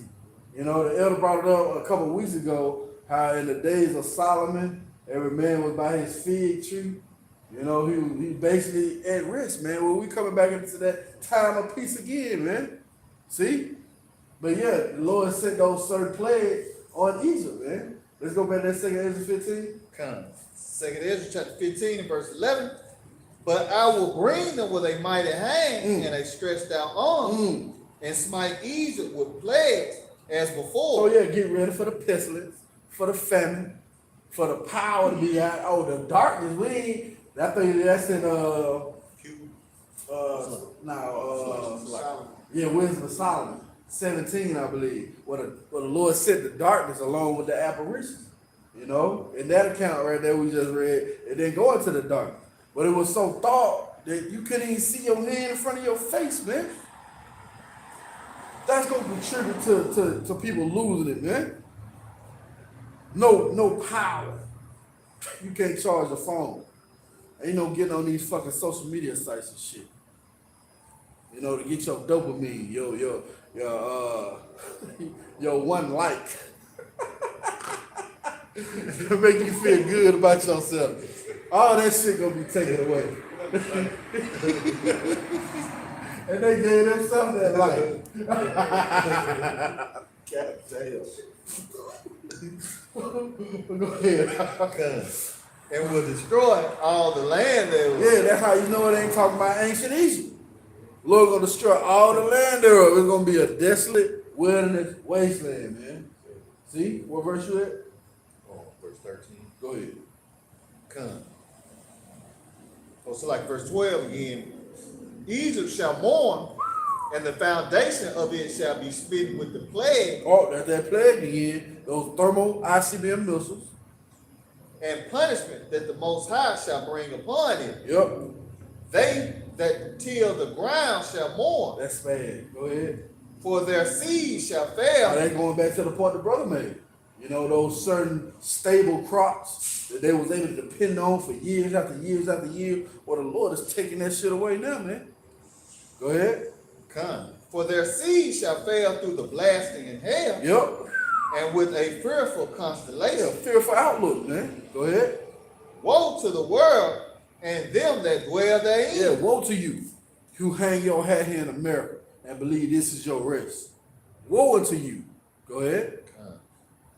The elder brought it up a couple of weeks ago, how in the days of Solomon, every man was by his fig tree. He basically at rest, man. Well, we coming back into that time of peace again, man. See? But yeah, the Lord sent those certain plagues on Egypt, man. Let's go back to that 2 Ezra 15. Come. 2 Ezra chapter 15 and verse 11. But I will bring them with a mighty hand and a stretched out arm, and smite Egypt with plagues as before. So yeah, get ready for the pestilence, for the famine, for the power to be out. Oh, the darkness. I think that's in Wisdom of Solomon 17, I believe. Where the Lord sent the darkness along with the apparition. In that account right there we just read, it didn't go into the darkness. But it was so dark that you couldn't even see your hand in front of your face, man. That's gonna contribute to people losing it, man. No power. You can't charge a phone. Ain't no getting on these fucking social media sites and shit. To get your dopamine, your one like. To make you feel good about yourself. All that shit gonna be taken away. And they gave them something that like. God damn. Go ahead. And will destroy all the land there. Yeah, that's how you know it ain't talking about ancient Egypt. Lord gonna destroy all the land thereof. It's gonna be a desolate wilderness wasteland, man. See what verse you at? Verse 13. Go ahead. Come. So like verse 12 again. Egypt shall mourn, and the foundation of it shall be smitten with the plague. Oh, that's that plague again. Those thermal ICBM missiles. And punishment that the Most High shall bring upon it. Yep. They that till the ground shall mourn. That's bad. Go ahead. For their seed shall fail. Now that's going back to the point the brother made. Those certain stable crops that they was able to depend on for years after years after years. Well, the Lord is taking that shit away now, man. Go ahead. Come. For their seed shall fail through the blasting in hell. Yep. And with a fearful constellation. Yeah, fearful outlook, man. Go ahead. Woe to the world and them that dwell therein. Yeah, woe to you who hang your hat here in America and believe this is your rest. Woe unto you. Go ahead.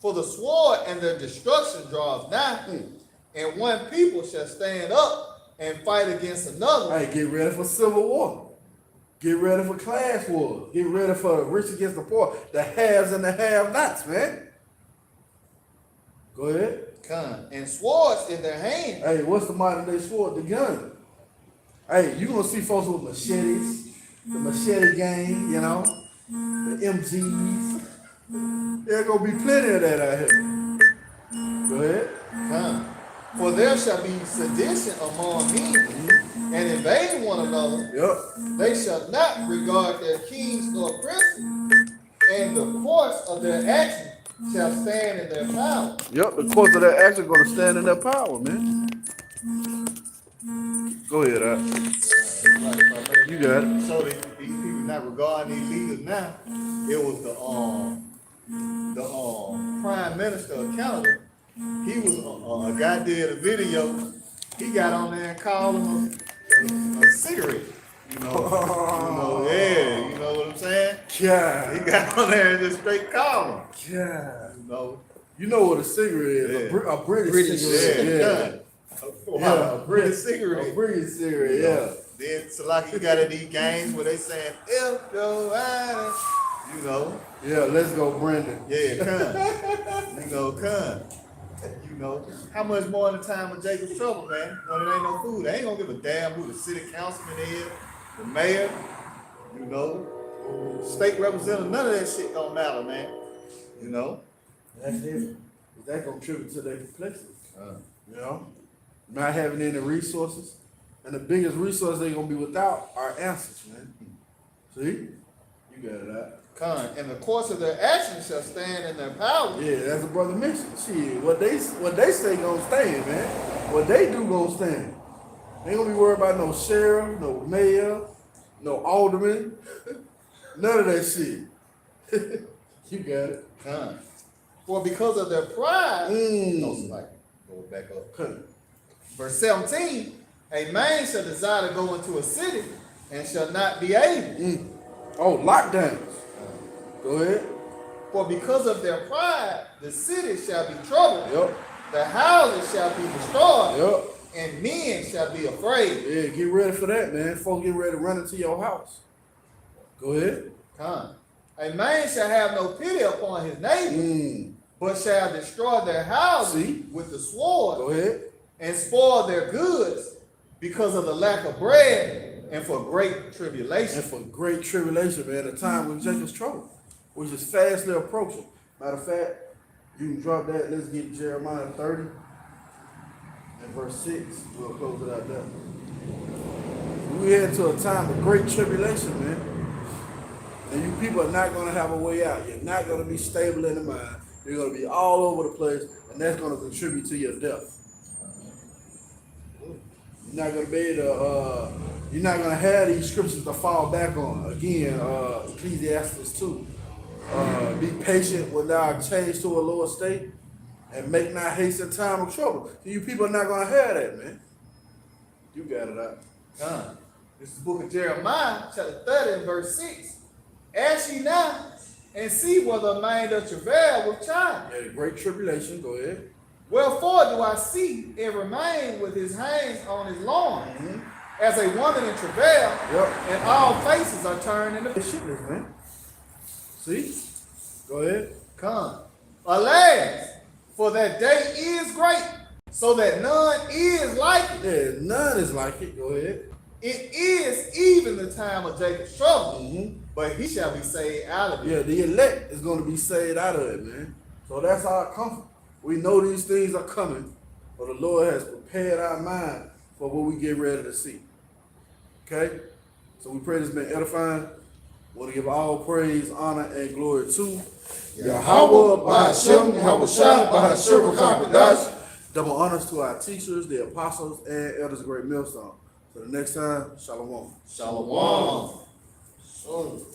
For the sword and their destruction draweth nigh, and one people shall stand up and fight against another. Hey, get ready for civil war. Get ready for class wars. Get ready for the rich against the poor. The haves and the have-nots, man. Go ahead. And swords in their hand. Hey, what's the modern day sword? The gun. Hey, you gonna see folks with machetes, the machete gang, the MGs. There's gonna be plenty of that out here. Go ahead. For there shall be sedition among men, and invade one another. Yep. They shall not regard their kings nor princes, and the course of their action shall stand in their power. Yep, the course of their action gonna stand in their power, man. Go ahead, you got it. So these people not regarding these leaders now. It was the prime minister of Canada. He was a guy did a video. He got on there and called him a cigarette. You know what I'm saying? Yeah. He got on there and just straight called him. Yeah. You know. You know what a cigarette is? Yeah. A British cigarette. Yeah. Wow, a pretty A cigarette. pretty cigarette, yeah. Then Salaki, you got these games where they saying, if your eye, you know. Yeah, let's go, Brandon. Yeah, come. You know, come. You know, how much more in the time of Jacob's trouble, man? When it ain't no food. They ain't gonna give a damn who the city councilman is, the mayor, you know, state representative, none of that shit don't matter, man. You know? That's it. That gonna contribute to their complexity. You know? Not having any resources. And the biggest resource they're gonna be without are answers, man. See? You got it out. And the course of their actions shall stand in their power. Yeah, that's the brother mentioned. Shit, what they say gonna stand, man. What they do gonna stand. They ain't gonna be worried about no sheriff, no mayor, no alderman, none of that shit. You got it. For because of their pride, No, Salaki, go back up. verse 17, a man shall desire to go into a city and shall not be able. Oh, lockdowns. Go ahead. For because of their pride, the city shall be troubled. Yep. The houses shall be destroyed. Yep. And men shall be afraid. Yeah, get ready for that, man. Folks get ready to run into your house. Go ahead. A man shall have no pity upon his neighbor, but shall destroy their houses with the sword. Go ahead. And spoil their goods because of the lack of bread and for great tribulation. And for great tribulation, man, a time when Jacob's trouble, which is fastly approaching. Matter of fact, you can drop that. Let's get Jeremiah 30 and verse 6. We'll close it out there. We head to a time of great tribulation, man. And you people are not going to have a way out. You're not going to be stable in the mind. You're going to be all over the place, and that's going to contribute to your death. You're not going to be able to, you're not going to have these scriptures to fall back on. Again, Ecclesiastes 2. Be patient when thou art changed to a lower state, and make not haste in time of trouble. You people are not going to have that, man. You got it out. This is the book of Jeremiah, chapter 30, and verse 6. Ask ye now, and see whether a man doth travail with child. Yeah, the great tribulation. Go ahead. Wherefore do I see every man with his hands on his loins, as a woman in travail, and all faces are turned into This shit is, man. See? Go ahead. Alas, for that day is great, so that none is like it. Yeah, none is like it. Go ahead. It is even the time of Jacob's trouble, but he shall be saved out of it. Yeah, the elect is going to be saved out of it, man. So that's our comfort. We know these things are coming, but the Lord has prepared our mind for what we get ready to see. Okay? So we pray this been edifying. We want to give all praise, honor, and glory to Yahweh, Ba'ashem, Yahweh Shah, Ba'ashem, Ba'ashem. double honors to our teachers, the apostles, and elders of Great Millstone. So the next time, Shalom. Shalom. So